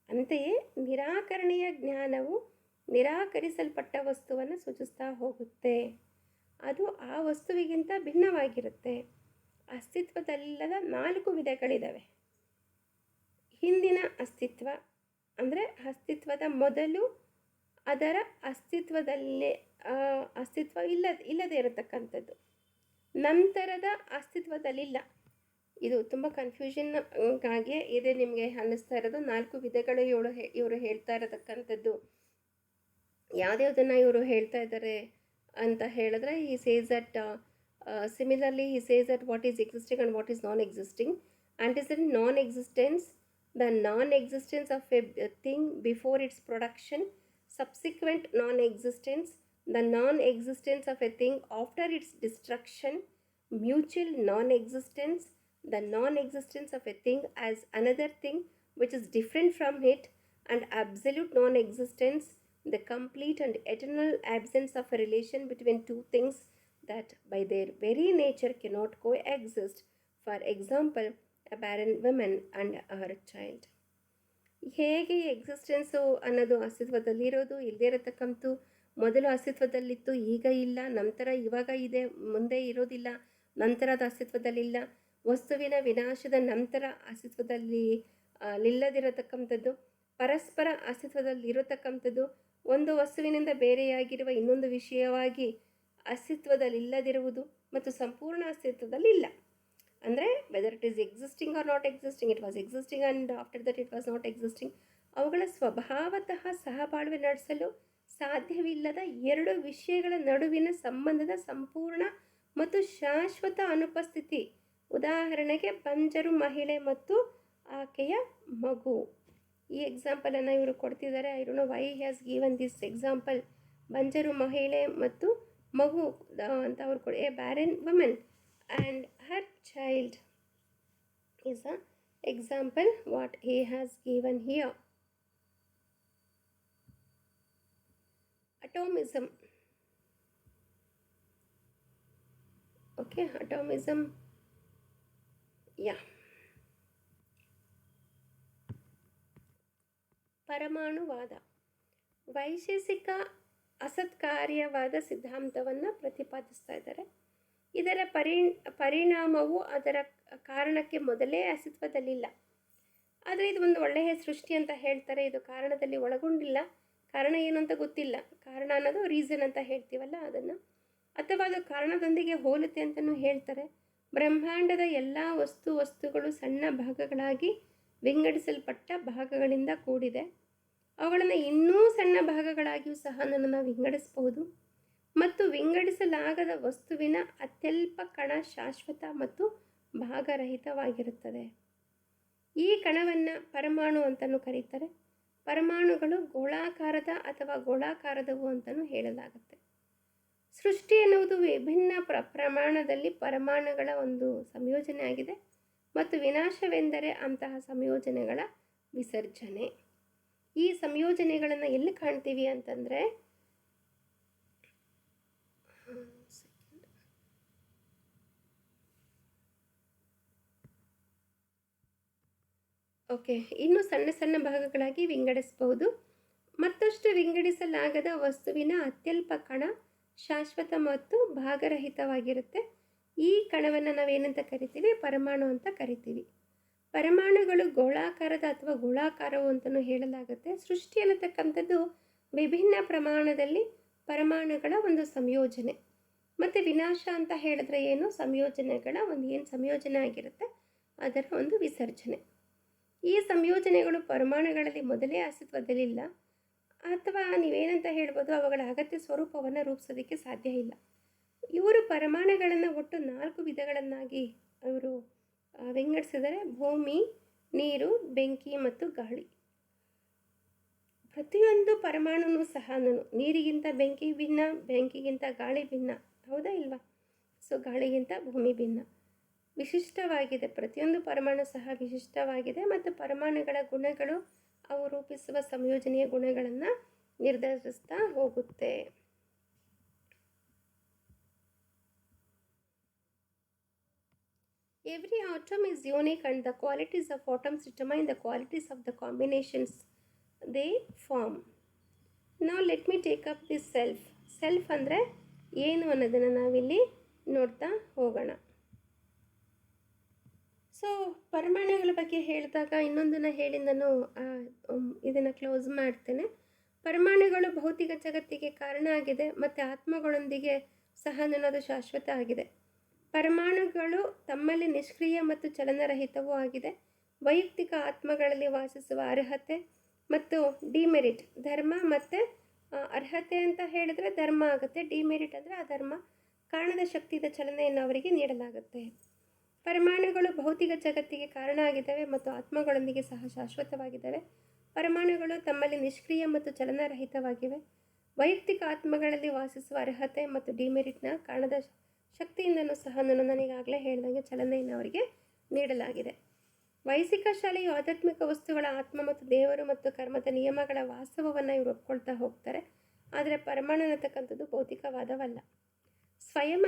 ಅಂತೆಯೇ ನಿರಾಕರಣೆಯ ಜ್ಞಾನವು ನಿರಾಕರಿಸಲ್ಪಟ್ಟ ವಸ್ತುವನ್ನು ಸೂಚಿಸ್ತಾ ಹೋಗುತ್ತೆ. ಅದು ಆ ವಸ್ತುವಿಗಿಂತ ಭಿನ್ನವಾಗಿರುತ್ತೆ. ಅಸ್ತಿತ್ವದಲ್ಲದ 4 ವಿಧಗಳಿದ್ದಾವೆ. ಹಿಂದಿನ ಅಸ್ತಿತ್ವ ಅಂದರೆ ಅಸ್ತಿತ್ವದ ಮೊದಲು ಅದರ ಅಸ್ತಿತ್ವ ಇಲ್ಲದೇ ಇರತಕ್ಕಂಥದ್ದು. ನಂತರದ ಅಸ್ತಿತ್ವದಲ್ಲಿಲ್ಲ. ಇದು ತುಂಬ ಕನ್ಫ್ಯೂಷನ್ಗಾಗಿ ಇದೆ ನಿಮಗೆ ಅನ್ನಿಸ್ತಾ ಇರೋದು. 4 ವಿಧಗಳು ಇವರು ಹೇಳ್ತಾ ಇರತಕ್ಕಂಥದ್ದು. ಯಾವುದ್ಯಾವುದನ್ನು ಇವರು ಹೇಳ್ತಾ ಇದ್ದಾರೆ ಅಂತ ಹೇಳಿದ್ರೆ, ಈ says that similarly he says that what is existing and what is non-existing. Antecedent non-existence, the non-existence of a thing before its production. Subsequent non-existence, the non-existence of a thing after its destruction. Mutual non-existence, the non-existence of a thing as another thing which is different from it. And absolute non-existence, the complete and eternal absence of a relation between two things that by their very nature cannot coexist. For example, a barren woman and her child. ಹೇಗೆ existence ಅನ್ನೋದು ಅಸ್ತಿತ್ವದಲ್ಲಿರೋದು, ಇಲ್ಲದೇ ಇರತಕ್ಕಂಥ ಮೊದಲು ಅಸ್ತಿತ್ವದಲ್ಲಿತ್ತು, ಈಗ ಇಲ್ಲ, ನಂತರ ಇವಾಗ ಇದೆ, ಮುಂದೆ ಇರೋದಿಲ್ಲ, ನಂತರದ ಅಸ್ತಿತ್ವದಲ್ಲಿಲ್ಲ. ವಸ್ತುವಿನ ವಿನಾಶದ ನಂತರ ಅಸ್ತಿತ್ವದಲ್ಲಿ ನಿಲ್ಲದಿರತಕ್ಕಂಥದ್ದು, ಪರಸ್ಪರ ಅಸ್ತಿತ್ವದಲ್ಲಿರತಕ್ಕಂಥದ್ದು, ಒಂದು ವಸ್ತುವಿನಿಂದ ಬೇರೆಯಾಗಿರುವ ಇನ್ನೊಂದು ವಿಷಯವಾಗಿ ಅಸ್ತಿತ್ವದಲ್ಲಿಲ್ಲದಿರುವುದು ಮತ್ತು ಸಂಪೂರ್ಣ ಅಸ್ತಿತ್ವದಲ್ಲಿಲ್ಲ. ಅಂದರೆ whether it is existing or not existing, it was existing and after that it was not existing. ಅವುಗಳ ಸ್ವಭಾವತಃ ಸಹಬಾಳ್ವೆ ನಡೆಸಲು ಸಾಧ್ಯವಿಲ್ಲದ ಎರಡು ವಿಷಯಗಳ ನಡುವಿನ ಸಂಬಂಧದ ಸಂಪೂರ್ಣ ಮತ್ತು ಶಾಶ್ವತ ಅನುಪಸ್ಥಿತಿ. ಉದಾಹರಣೆಗೆ ಬಂಜರು ಮಹಿಳೆ ಮತ್ತು ಆಕೆಯ ಮಗು. ಈ ಎಕ್ಸಾಂಪಲನ್ನು ಇವರು ಕೊಡ್ತಿದ್ದಾರೆ. I don't know why has given this example. ಬಂಜರು ಮಹಿಳೆ ಮತ್ತು ಮಗು ಅಂತ ಅವ್ರು ಕೊಡಿ. A barren women and her child is a example what he has given here. Atomism. Okay, atomism. Yeah. ಪರಮಾಣುವಾದ ವೈಶೇಷಿಕ ಅಸತ್ಕಾರ್ಯವಾದ ಸಿದ್ಧಾಂತವನ್ನು ಪ್ರತಿಪಾದಿಸ್ತಾ ಇದ್ದಾರೆ. ಇದರ ಪರಿಣಾಮವು ಅದರ ಕಾರಣಕ್ಕೆ ಮೊದಲೇ ಅಸ್ತಿತ್ವದಲ್ಲಿಲ್ಲ. ಆದರೆ ಇದು ಒಂದು ಒಳ್ಳೆಯ ಸೃಷ್ಟಿ ಅಂತ ಹೇಳ್ತಾರೆ. ಇದು ಕಾರಣದಲ್ಲಿ ಒಳಗೊಂಡಿಲ್ಲ. ಕಾರಣ ಏನು ಅಂತ ಗೊತ್ತಿಲ್ಲ. ಕಾರಣ ಅನ್ನೋದು ರೀಸನ್ ಅಂತ ಹೇಳ್ತೀವಲ್ಲ ಅದನ್ನು, ಅಥವಾ ಅದು ಕಾರಣದೊಂದಿಗೆ ಹೋಲುತ್ತೆ ಅಂತಲೂ ಹೇಳ್ತಾರೆ. ಬ್ರಹ್ಮಾಂಡದ ಎಲ್ಲ ವಸ್ತುಗಳು ಸಣ್ಣ ಭಾಗಗಳಾಗಿ ವಿಂಗಡಿಸಲ್ಪಟ್ಟ ಭಾಗಗಳಿಂದ ಕೂಡಿದೆ. ಅವುಗಳನ್ನು ಇನ್ನೂ ಸಣ್ಣ ಭಾಗಗಳಾಗಿಯೂ ಸಹ ನಾವು ವಿಂಗಡಿಸಬಹುದು. ಮತ್ತು ವಿಂಗಡಿಸಲಾಗದ ವಸ್ತುವಿನ ಅತ್ಯಲ್ಪ ಕಣ ಶಾಶ್ವತ ಮತ್ತು ಭಾಗರಹಿತವಾಗಿರುತ್ತದೆ. ಈ ಕಣವನ್ನು ಪರಮಾಣು ಅಂತಲೂ ಕರೀತಾರೆ. ಪರಮಾಣುಗಳು ಗೋಳಾಕಾರದ ಅಥವಾ ಗೋಳಾಕಾರದವು ಅಂತಲೂ ಹೇಳಲಾಗುತ್ತೆ. ಸೃಷ್ಟಿ ಎನ್ನುವುದು ವಿಭಿನ್ನ ಪ್ರಮಾಣದಲ್ಲಿ ಪರಮಾಣುಗಳ ಒಂದು ಸಂಯೋಜನೆ ಆಗಿದೆ ಮತ್ತು ವಿನಾಶವೆಂದರೆ ಅಂತಹ ಸಂಯೋಜನೆಗಳ ವಿಸರ್ಜನೆ. ಈ ಸಂಯೋಜನೆಗಳನ್ನು ಎಲ್ಲಿ ಕಾಣ್ತೀವಿ ಅಂತಂದರೆ ಇನ್ನು ಸಣ್ಣ ಸಣ್ಣ ಭಾಗಗಳಾಗಿ ವಿಂಗಡಿಸಬಹುದು. ಮತ್ತಷ್ಟು ವಿಂಗಡಿಸಲಾಗದ ವಸ್ತುವಿನ ಅತ್ಯಲ್ಪ ಕಣ ಶಾಶ್ವತ ಮತ್ತು ಭಾಗರಹಿತವಾಗಿರುತ್ತೆ. ಈ ಕಣವನ್ನು ನಾವೇನಂತ ಕರಿತೀವಿ? ಪರಮಾಣು ಅಂತ ಕರಿತೀವಿ. ಪರಮಾಣುಗಳು ಗೋಳಾಕಾರದ ಅಥವಾ ಗೋಳಾಕಾರವು ಅಂತಲೂ ಹೇಳಲಾಗುತ್ತೆ. ಸೃಷ್ಟಿ ಅನ್ನತಕ್ಕಂಥದ್ದು ವಿಭಿನ್ನ ಪ್ರಮಾಣದಲ್ಲಿ ಪರಮಾಣುಗಳ ಒಂದು ಸಂಯೋಜನೆ. ಮತ್ತು ವಿನಾಶ ಅಂತ ಹೇಳಿದ್ರೆ ಏನು? ಸಂಯೋಜನೆಗಳ ಒಂದು ಏನು ಸಂಯೋಜನೆ ಆಗಿರುತ್ತೆ ಅದರ ಒಂದು ವಿಸರ್ಜನೆ. ಈ ಸಂಯೋಜನೆಗಳು ಪರಮಾಣುಗಳಲ್ಲಿ ಮೊದಲೇ ಅಸ್ತಿತ್ವದಲ್ಲಿಲ್ಲ, ಅಥವಾ ನೀವೇನಂತ ಹೇಳ್ಬೋದು, ಅವುಗಳ ಅಗತ್ಯ ಸ್ವರೂಪವನ್ನು ರೂಪಿಸೋದಕ್ಕೆ ಸಾಧ್ಯ ಇಲ್ಲ. ಇವರು ಪರಮಾಣುಗಳನ್ನು ಒಟ್ಟು 4 ವಿಧಗಳನ್ನಾಗಿ ಅವರು ವಿಂಗಡಿಸಿದರೆ: ಭೂಮಿ, ನೀರು, ಬೆಂಕಿ ಮತ್ತು ಗಾಳಿ. ಪ್ರತಿಯೊಂದು ಪರಮಾಣುನೂ ಸಹ ನೀರಿಗಿಂತ ಬೆಂಕಿ ಭಿನ್ನ, ಬೆಂಕಿಗಿಂತ ಗಾಳಿ ಭಿನ್ನ, ಹೌದಾ ಇಲ್ವಾ? ಸೊ ಗಾಳಿಗಿಂತ ಭೂಮಿ ಭಿನ್ನ, ವಿಶಿಷ್ಟವಾಗಿದೆ. ಪ್ರತಿಯೊಂದು ಪರಮಾಣು ಸಹ ವಿಶಿಷ್ಟವಾಗಿದೆ ಮತ್ತು ಪರಮಾಣುಗಳ ಗುಣಗಳು ಅವು ರೂಪಿಸುವ ಸಂಯೋಜನೆಯ ಗುಣಗಳನ್ನು ನಿರ್ಧರಿಸ್ತಾ ಹೋಗುತ್ತೆ. Every atom is unique and the qualities of atoms determine the qualities of the combinations they form. Now let me take up this self. Self ಅಂದರೆ ಏನು ಅನ್ನೋದನ್ನು ನಾವಿಲ್ಲಿ ನೋಡ್ತಾ ಹೋಗೋಣ. ಸೊ ಪರಮಾಣುಗಳ ಬಗ್ಗೆ ಹೇಳಿದಾಗ ಇನ್ನೊಂದನ್ನು ಹೇಳಿ ನಾನು ಇದನ್ನು ಕ್ಲೋಸ್ ಮಾಡ್ತೇನೆ. ಪರಮಾಣುಗಳು ಭೌತಿಕ ಜಗತ್ತಿಗೆ ಕಾರಣ ಆಗಿದೆ ಮತ್ತು ಆತ್ಮಗಳೊಂದಿಗೆ ಸಹ ಅದು ಶಾಶ್ವತ ಆಗಿದೆ. ಪರಮಾಣುಗಳು ತಮ್ಮಲ್ಲಿ ನಿಷ್ಕ್ರಿಯ ಮತ್ತು ಚಲನರಹಿತವೂ ಆಗಿದೆ. ವೈಯಕ್ತಿಕ ಆತ್ಮಗಳಲ್ಲಿ ವಾಸಿಸುವ ಅರ್ಹತೆ ಮತ್ತು ಡಿಮೆರಿಟ್, ಧರ್ಮ ಮತ್ತು ಅರ್ಹತೆ ಅಂತ ಹೇಳಿದ್ರೆ ಧರ್ಮ ಆಗುತ್ತೆ, ಡಿಮೆರಿಟ್ ಅಂದರೆ ಅಧರ್ಮ, ಕಾರಣದ ಶಕ್ತಿಯ ಚಲನೆಯನ್ನು ಅವರಿಗೆ ನೀಡಲಾಗುತ್ತೆ. ಪರಮಾಣುಗಳು ಭೌತಿಕ ಜಗತ್ತಿಗೆ ಕಾರಣ ಆಗಿದ್ದಾವೆ ಮತ್ತು ಆತ್ಮಗಳೊಂದಿಗೆ ಸಹ ಶಾಶ್ವತವಾಗಿದ್ದಾವೆ. ಪರಮಾಣುಗಳು ತಮ್ಮಲ್ಲಿ ನಿಷ್ಕ್ರಿಯ ಮತ್ತು ಚಲನರಹಿತವಾಗಿವೆ. ವೈಯಕ್ತಿಕ ಆತ್ಮಗಳಲ್ಲಿ ವಾಸಿಸುವ ಅರ್ಹತೆ ಮತ್ತು ಡಿಮೆರಿಟ್ನ ಕಾರಣದ ಶಕ್ತಿಯಿಂದನೂ ಸಹ ನನಗಾಗಲೇ ಹೇಳಿದಂಗೆ ಚಲನೆಯನ್ನು ಅವರಿಗೆ ನೀಡಲಾಗಿದೆ. ವೈದಿಕ ಶಾಲೆಯು ಆಧ್ಯಾತ್ಮಿಕ ವಸ್ತುಗಳ ಆತ್ಮ ಮತ್ತು ದೇವರು ಮತ್ತು ಕರ್ಮದ ನಿಯಮಗಳ ವಾಸ್ತವವನ್ನು ಇವರು ಒಪ್ಕೊಳ್ತಾ ಹೋಗ್ತಾರೆ. ಆದರೆ ಪರಮಾಣು ಅನ್ನತಕ್ಕಂಥದ್ದು ಭೌತಿಕವಾದವಲ್ಲ. ಸ್ವಯಂ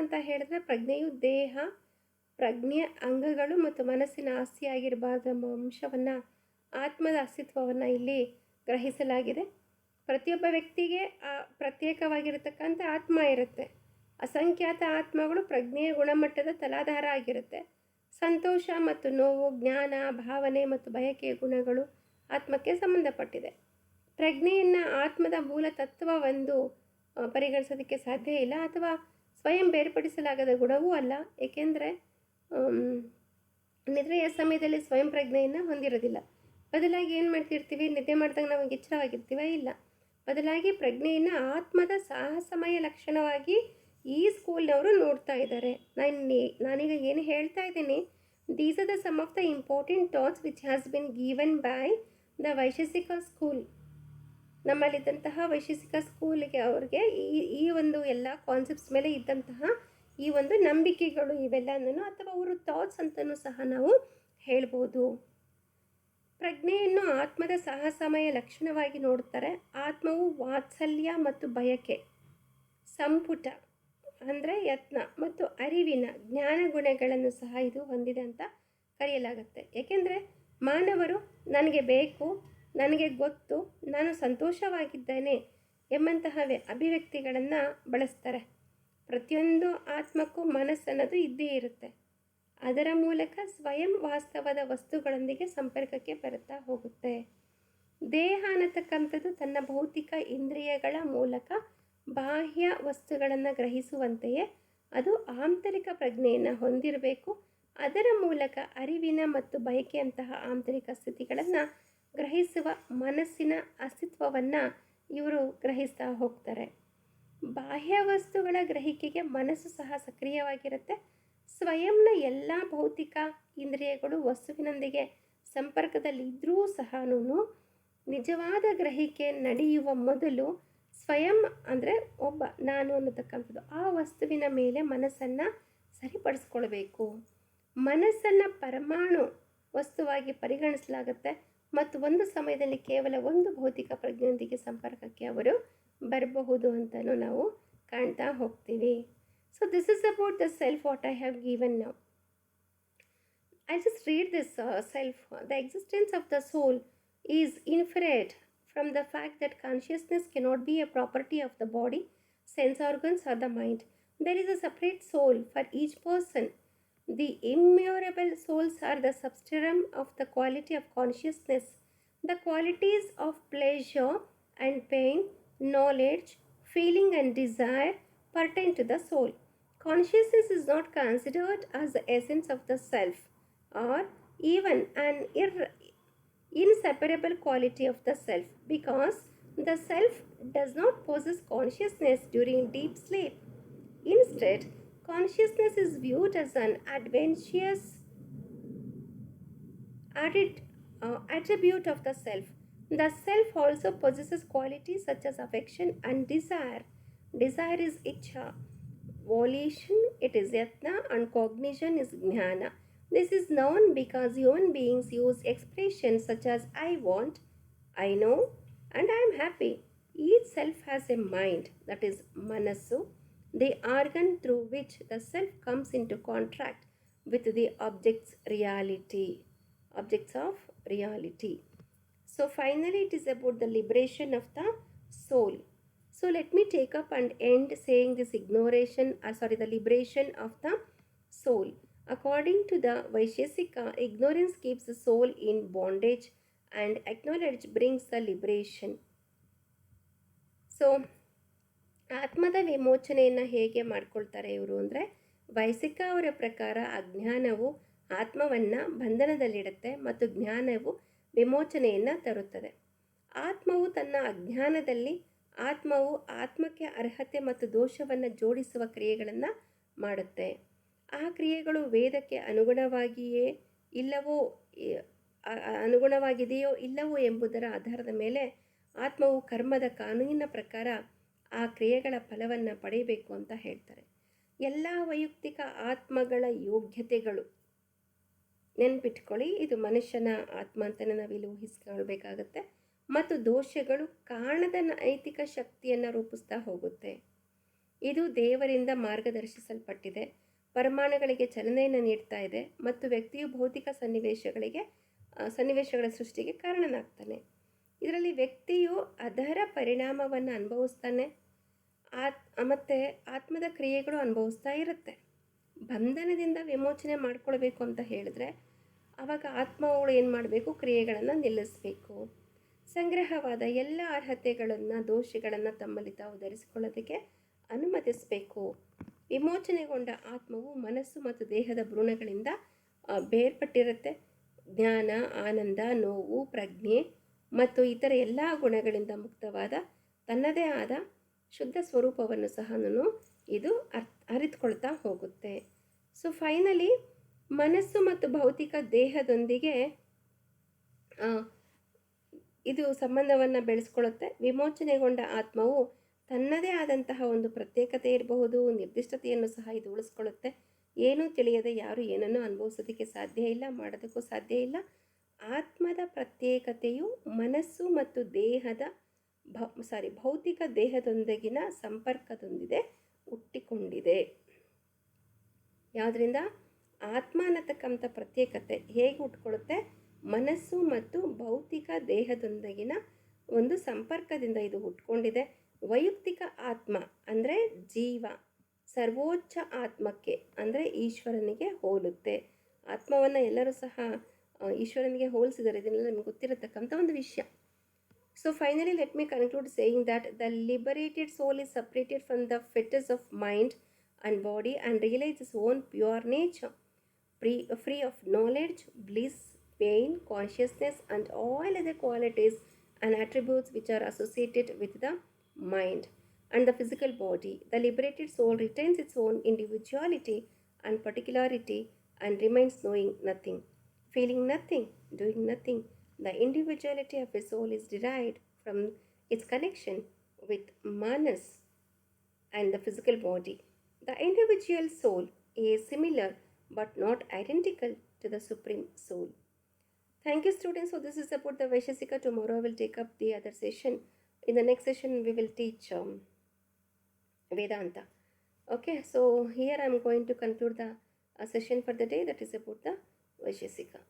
ಅಂತ ಹೇಳಿದ್ರೆ ಪ್ರಜ್ಞೆಯು ದೇಹ, ಪ್ರಜ್ಞೆಯ ಅಂಗಗಳು ಮತ್ತು ಮನಸ್ಸಿನ ಆಸ್ತಿಯಾಗಿರಬಾರ್ದು ಎಂಬ ಅಂಶವನ್ನು, ಆತ್ಮದ ಅಸ್ತಿತ್ವವನ್ನು ಇಲ್ಲಿ ಗ್ರಹಿಸಲಾಗಿದೆ. ಪ್ರತಿಯೊಬ್ಬ ವ್ಯಕ್ತಿಗೆ ಪ್ರತ್ಯೇಕವಾಗಿರತಕ್ಕಂಥ ಆತ್ಮ ಇರುತ್ತೆ. ಅಸಂಖ್ಯಾತ ಆತ್ಮಗಳು ಪ್ರಜ್ಞೆಯ ಗುಣಮಟ್ಟದ ತಲಾಧಾರ ಆಗಿರುತ್ತೆ. ಸಂತೋಷ ಮತ್ತು ನೋವು, ಜ್ಞಾನ, ಭಾವನೆ ಮತ್ತು ಬಯಕೆಯ ಗುಣಗಳು ಆತ್ಮಕ್ಕೆ ಸಂಬಂಧಪಟ್ಟಿದೆ. ಪ್ರಜ್ಞೆಯನ್ನು ಆತ್ಮದ ಮೂಲ ತತ್ವವೆಂದು ಪರಿಗಣಿಸೋದಕ್ಕೆ ಸಾಧ್ಯ ಇಲ್ಲ, ಅಥವಾ ಸ್ವಯಂ ಬೇರ್ಪಡಿಸಲಾಗದ ಗುಣವೂ ಅಲ್ಲ. ಏಕೆಂದರೆ ನಿದ್ರೆಯ ಸಮಯದಲ್ಲಿ ಸ್ವಯಂ ಪ್ರಜ್ಞೆಯನ್ನು ಹೊಂದಿರೋದಿಲ್ಲ. ಬದಲಾಗಿ ಏನು ಮಾಡ್ತಿರ್ತೀವಿ? ನಿದ್ದೆ ಮಾಡಿದಾಗ ನಾವು ಎಚ್ಚರವಾಗಿರ್ತೀವ? ಇಲ್ಲ. ಬದಲಾಗಿ ಪ್ರಜ್ಞೆಯನ್ನು ಆತ್ಮದ ಸಾಹಸಮಯ ಲಕ್ಷಣವಾಗಿ ಈ ಸ್ಕೂಲ್ನವರು ನೋಡ್ತಾ ಇದ್ದಾರೆ. ನಾನೀಗ ಏನು ಹೇಳ್ತಾ ಇದ್ದೀನಿ, these are the some of the important thoughts which has been given by the Vaisheshika school. ನಮ್ಮಲ್ಲಿದ್ದಂತಹ ವೈಶೇಷಿಕ ಸ್ಕೂಲಿಗೆ ಅವ್ರಿಗೆ ಈ ಒಂದು ಎಲ್ಲ ಕಾನ್ಸೆಪ್ಟ್ಸ್ ಮೇಲೆ ಇದ್ದಂತಹ ಈ ಒಂದು ನಂಬಿಕೆಗಳು ಇವೆಲ್ಲನೂ ಅಥವಾ ಅವರು ಥಾಟ್ಸ್ ಅಂತಲೂ ಸಹ ನಾವು ಹೇಳ್ಬೋದು. ಪ್ರಜ್ಞೆಯನ್ನು ಆತ್ಮದ ಸಾಹಸಮಯ ಲಕ್ಷಣವಾಗಿ ನೋಡುತ್ತಾರೆ. ಆತ್ಮವು ವಾತ್ಸಲ್ಯ ಮತ್ತು ಬಯಕೆ, ಸಂಪುಟ ಅಂದರೆ ಯತ್ನ ಮತ್ತು ಅರಿವಿನ ಜ್ಞಾನ ಗುಣಗಳನ್ನು ಸಹ ಇದು ಹೊಂದಿದೆ ಅಂತ ಕರೆಯಲಾಗುತ್ತೆ. ಏಕೆಂದರೆ ಮಾನವರು ನನಗೆ ಬೇಕು, ನನಗೆ ಗೊತ್ತು, ನಾನು ಸಂತೋಷವಾಗಿದ್ದೇನೆ ಎಂಬಂತಹ ಅಭಿವ್ಯಕ್ತಿಗಳನ್ನು ಬಳಸ್ತಾರೆ. ಪ್ರತಿಯೊಂದು ಆತ್ಮಕ್ಕೂ ಮನಸ್ಸನ್ನೋದು ಇದ್ದೇ ಇರುತ್ತೆ. ಅದರ ಮೂಲಕ ಸ್ವಯಂ ವಾಸ್ತವದ ವಸ್ತುಗಳೊಂದಿಗೆ ಸಂಪರ್ಕಕ್ಕೆ ಬರುತ್ತಾ ಹೋಗುತ್ತೆ. ದೇಹ ಅನ್ನತಕ್ಕಂಥದ್ದು ತನ್ನ ಭೌತಿಕ ಇಂದ್ರಿಯಗಳ ಮೂಲಕ ಬಾಹ್ಯ ವಸ್ತುಗಳನ್ನು ಗ್ರಹಿಸುವಂತೆಯೇ ಅದು ಆಂತರಿಕ ಪ್ರಜ್ಞೆಯನ್ನು ಹೊಂದಿರಬೇಕು. ಅದರ ಮೂಲಕ ಅರಿವಿನ ಮತ್ತು ಬಯಕೆಯಂತಹ ಆಂತರಿಕ ಸ್ಥಿತಿಗಳನ್ನು ಗ್ರಹಿಸುವ ಮನಸ್ಸಿನ ಅಸ್ತಿತ್ವವನ್ನು ಇವರು ಗ್ರಹಿಸ್ತಾ ಹೋಗ್ತಾರೆ. ಬಾಹ್ಯ ವಸ್ತುಗಳ ಗ್ರಹಿಕೆಗೆ ಮನಸ್ಸು ಸಹ ಸಕ್ರಿಯವಾಗಿರುತ್ತೆ. ಸ್ವಯಂನ ಎಲ್ಲ ಭೌತಿಕ ಇಂದ್ರಿಯಗಳು ವಸ್ತುವಿನೊಂದಿಗೆ ಸಂಪರ್ಕದಲ್ಲಿದ್ದರೂ ಸಹ ನಿಜವಾದ ಗ್ರಹಿಕೆ ನಡೆಯುವ ಮೊದಲು ಸ್ವಯಂ ಅಂದರೆ ಒಬ್ಬ ನಾನು ಅನ್ನತಕ್ಕಂಥದ್ದು ಆ ವಸ್ತುವಿನ ಮೇಲೆ ಮನಸ್ಸನ್ನು ಸರಿಪಡಿಸ್ಕೊಳ್ಬೇಕು. ಮನಸ್ಸನ್ನು ಪರಮಾಣು ವಸ್ತುವಾಗಿ ಪರಿಗಣಿಸಲಾಗುತ್ತೆ ಮತ್ತು ಒಂದು ಸಮಯದಲ್ಲಿ ಕೇವಲ ಒಂದು ಭೌತಿಕ ಪ್ರಜ್ಞೆಯೊಂದಿಗೆ ಸಂಪರ್ಕಕ್ಕೆ ಅವರು ಬರಬಹುದು ಅಂತಲೂ ನಾವು ಕಾಣ್ತಾ ಹೋಗ್ತೀವಿ. So this is about the self what I have given now. I'll just read this self. The existence of the soul is inferred from the fact that consciousness cannot be a property of the body, sense organs or the mind. There is a separate soul for each person. The immeasurable souls are the substratum of the quality of consciousness. The qualities of pleasure and pain, knowledge, feeling and desire pertain to the soul. Consciousness is not considered as the essence of the self or even an inseparable quality of the self, because the self does not possess consciousness during deep sleep. Instead, consciousness is viewed as an adventitious attribute of the self. The self also possesses qualities such as affection and desire. Desire is ichha, volition it is yatna, and cognition is jnana. This is known because human beings use expressions such as I want, I know, and I am happy. Each self has a mind, that is manassu, the organ through which the self comes into contact with the objects of reality. So finally it is about the liberation of the soul. So let me take up and end saying this the liberation of the soul. According to the Vaisheshika, ignorance keeps the soul in bondage and acknowledge brings the liberation. So ಆತ್ಮದ ವಿಮೋಚನೆಯನ್ನು ಹೇಗೆ ಮಾಡ್ಕೊಳ್ತಾರೆ ಇವರು ಅಂದರೆ, ವೈಶಿಕ ಅವರ ಪ್ರಕಾರ ಅಜ್ಞಾನವು ಆತ್ಮವನ್ನು ಬಂಧನದಲ್ಲಿಡುತ್ತೆ ಮತ್ತು ಜ್ಞಾನವು ವಿಮೋಚನೆಯನ್ನು ತರುತ್ತದೆ. ಆತ್ಮವು ತನ್ನ ಅಜ್ಞಾನದಲ್ಲಿ ಆತ್ಮಕ್ಕೆ ಅರ್ಹತೆ ಮತ್ತು ದೋಷವನ್ನು ಜೋಡಿಸುವ ಕ್ರಿಯೆಗಳನ್ನು ಮಾಡುತ್ತೆ. ಆ ಕ್ರಿಯೆಗಳು ವೇದಕ್ಕೆ ಅನುಗುಣವಾಗಿದೆಯೋ ಇಲ್ಲವೋ ಎಂಬುದರ ಆಧಾರದ ಮೇಲೆ ಆತ್ಮವು ಕರ್ಮದ ಕಾನೂನಿನ ಪ್ರಕಾರ ಆ ಕ್ರಿಯೆಗಳ ಫಲವನ್ನು ಪಡೆಯಬೇಕು ಅಂತ ಹೇಳ್ತಾರೆ. ಎಲ್ಲ ವೈಯಕ್ತಿಕ ಆತ್ಮಗಳ ಯೋಗ್ಯತೆಗಳು, ನೆನ್ಪಿಟ್ಕೊಳ್ಳಿ, ಇದು ಮನುಷ್ಯನ ಆತ್ಮ ಅಂತಲೇ ನಾವಿಲ್ಲಿ ಊಹಿಸ್ಕೊಳ್ಬೇಕಾಗತ್ತೆ, ಮತ್ತು ದೋಷಗಳು ಕಾರಣದ ನೈತಿಕ ಶಕ್ತಿಯನ್ನು ರೂಪಿಸ್ತಾ ಹೋಗುತ್ತೆ. ಇದು ದೇವರಿಂದ ಮಾರ್ಗದರ್ಶಿಸಲ್ಪಟ್ಟಿದೆ, ಪರಮಾಣುಗಳಿಗೆ ಚಲನೆಯನ್ನು ನೀಡ್ತಾ ಇದೆ ಮತ್ತು ವ್ಯಕ್ತಿಯು ಭೌತಿಕ ಸನ್ನಿವೇಶಗಳ ಸೃಷ್ಟಿಗೆ ಕಾರಣನಾಗ್ತಾನೆ. ಇದರಲ್ಲಿ ವ್ಯಕ್ತಿಯು ಅದರ ಪರಿಣಾಮವನ್ನು ಅನುಭವಿಸ್ತಾನೆ ಮತ್ತು ಆತ್ಮದ ಕ್ರಿಯೆಗಳು ಅನುಭವಿಸ್ತಾ ಇರುತ್ತೆ. ಬಂಧನದಿಂದ ವಿಮೋಚನೆ ಮಾಡ್ಕೊಳ್ಬೇಕು ಅಂತ ಹೇಳಿದ್ರೆ ಆವಾಗ ಆತ್ಮಗಳು ಏನು ಮಾಡಬೇಕು, ಕ್ರಿಯೆಗಳನ್ನು ನಿಲ್ಲಿಸಬೇಕು. ಸಂಗ್ರಹವಾದ ಎಲ್ಲ ಅರ್ಹತೆಗಳನ್ನು ದೋಷಗಳನ್ನು ತಮ್ಮಲ್ಲಿ ತಾವು ಧರಿಸಿಕೊಳ್ಳೋದಕ್ಕೆ ಅನುಮತಿಸಬೇಕು. ವಿಮೋಚನೆಗೊಂಡ ಆತ್ಮವು ಮನಸ್ಸು ಮತ್ತು ದೇಹದ ಭ್ರೂಣಗಳಿಂದ ಬೇರ್ಪಟ್ಟಿರುತ್ತೆ. ಜ್ಞಾನ, ಆನಂದ, ನೋವು, ಪ್ರಜ್ಞೆ ಮತ್ತು ಇತರ ಎಲ್ಲ ಗುಣಗಳಿಂದ ಮುಕ್ತವಾದ ತನ್ನದೇ ಆದ ಶುದ್ಧ ಸ್ವರೂಪವನ್ನು ಸಹ ಇದು ಅರಿತುಕೊಳ್ತಾ ಹೋಗುತ್ತೆ. ಸೊ ಫೈನಲಿ ಮನಸ್ಸು ಮತ್ತು ಭೌತಿಕ ದೇಹದೊಂದಿಗೆ ಇದು ಸಂಬಂಧವನ್ನು ಬೆಳೆಸ್ಕೊಳ್ಳುತ್ತೆ. ವಿಮೋಚನೆಗೊಂಡ ಆತ್ಮವು ತನ್ನದೇ ಆದಂತಹ ಒಂದು ಪ್ರತ್ಯೇಕತೆ ಇರಬಹುದು, ನಿರ್ದಿಷ್ಟತೆಯನ್ನು ಸಹ ಇದು ಉಳಿಸ್ಕೊಳ್ಳುತ್ತೆ. ಏನೂ ತಿಳಿಯದೆ ಯಾರು ಏನನ್ನು ಅನುಭವಿಸೋದಕ್ಕೆ ಸಾಧ್ಯ ಇಲ್ಲ, ಮಾಡೋದಕ್ಕೂ ಸಾಧ್ಯ ಇಲ್ಲ. ಆತ್ಮದ ಪ್ರತ್ಯೇಕತೆಯು ಮನಸ್ಸು ಮತ್ತು ಭೌತಿಕ ದೇಹದೊಂದಿಗಿನ ಸಂಪರ್ಕದೊಂದಿಗೆ ಹುಟ್ಟಿಕೊಂಡಿದೆ. ಯಾವುದರಿಂದ? ಆತ್ಮ ಅನ್ನತಕ್ಕಂಥ ಪ್ರತ್ಯೇಕತೆ ಹೇಗೆ ಹುಟ್ಕೊಳ್ಳುತ್ತೆ? ಮನಸ್ಸು ಮತ್ತು ಭೌತಿಕ ದೇಹದೊಂದಿಗಿನ ಒಂದು ಸಂಪರ್ಕದಿಂದ ಇದು ಹುಟ್ಕೊಂಡಿದೆ. ವೈಯಕ್ತಿಕ ಆತ್ಮ ಅಂದರೆ ಜೀವ ಸರ್ವೋಚ್ಚ ಆತ್ಮಕ್ಕೆ ಅಂದರೆ ಈಶ್ವರನಿಗೆ ಹೋಲುತ್ತೆ. ಆತ್ಮವನ್ನು ಎಲ್ಲರೂ ಸಹ ಈಶ್ವರನಿಗೆ ಹೋಲಿಸಿದರೆ ಇದನ್ನೆಲ್ಲ ನಮ್ಗೆ ಗೊತ್ತಿರತಕ್ಕಂಥ ಒಂದು ವಿಷಯ. So finally let me conclude saying that the liberated soul is separated from the fetters of mind and body and realizes its own pure nature, free of knowledge, bliss, pain, consciousness and all other qualities and attributes which are associated with the mind and the physical body. The liberated soul retains its own individuality and particularity and remains knowing nothing, feeling nothing, doing nothing. The individuality of a soul is derived from its connection with manas and the physical body. The individual soul is similar but not identical to the supreme soul. Thank you, students. So this is about the Vaisheshika. Tomorrow I will take up the other session. In the next session we will teach Vedanta. Okay, so here I am going to conclude the session for the day, that is about the Vaisheshika.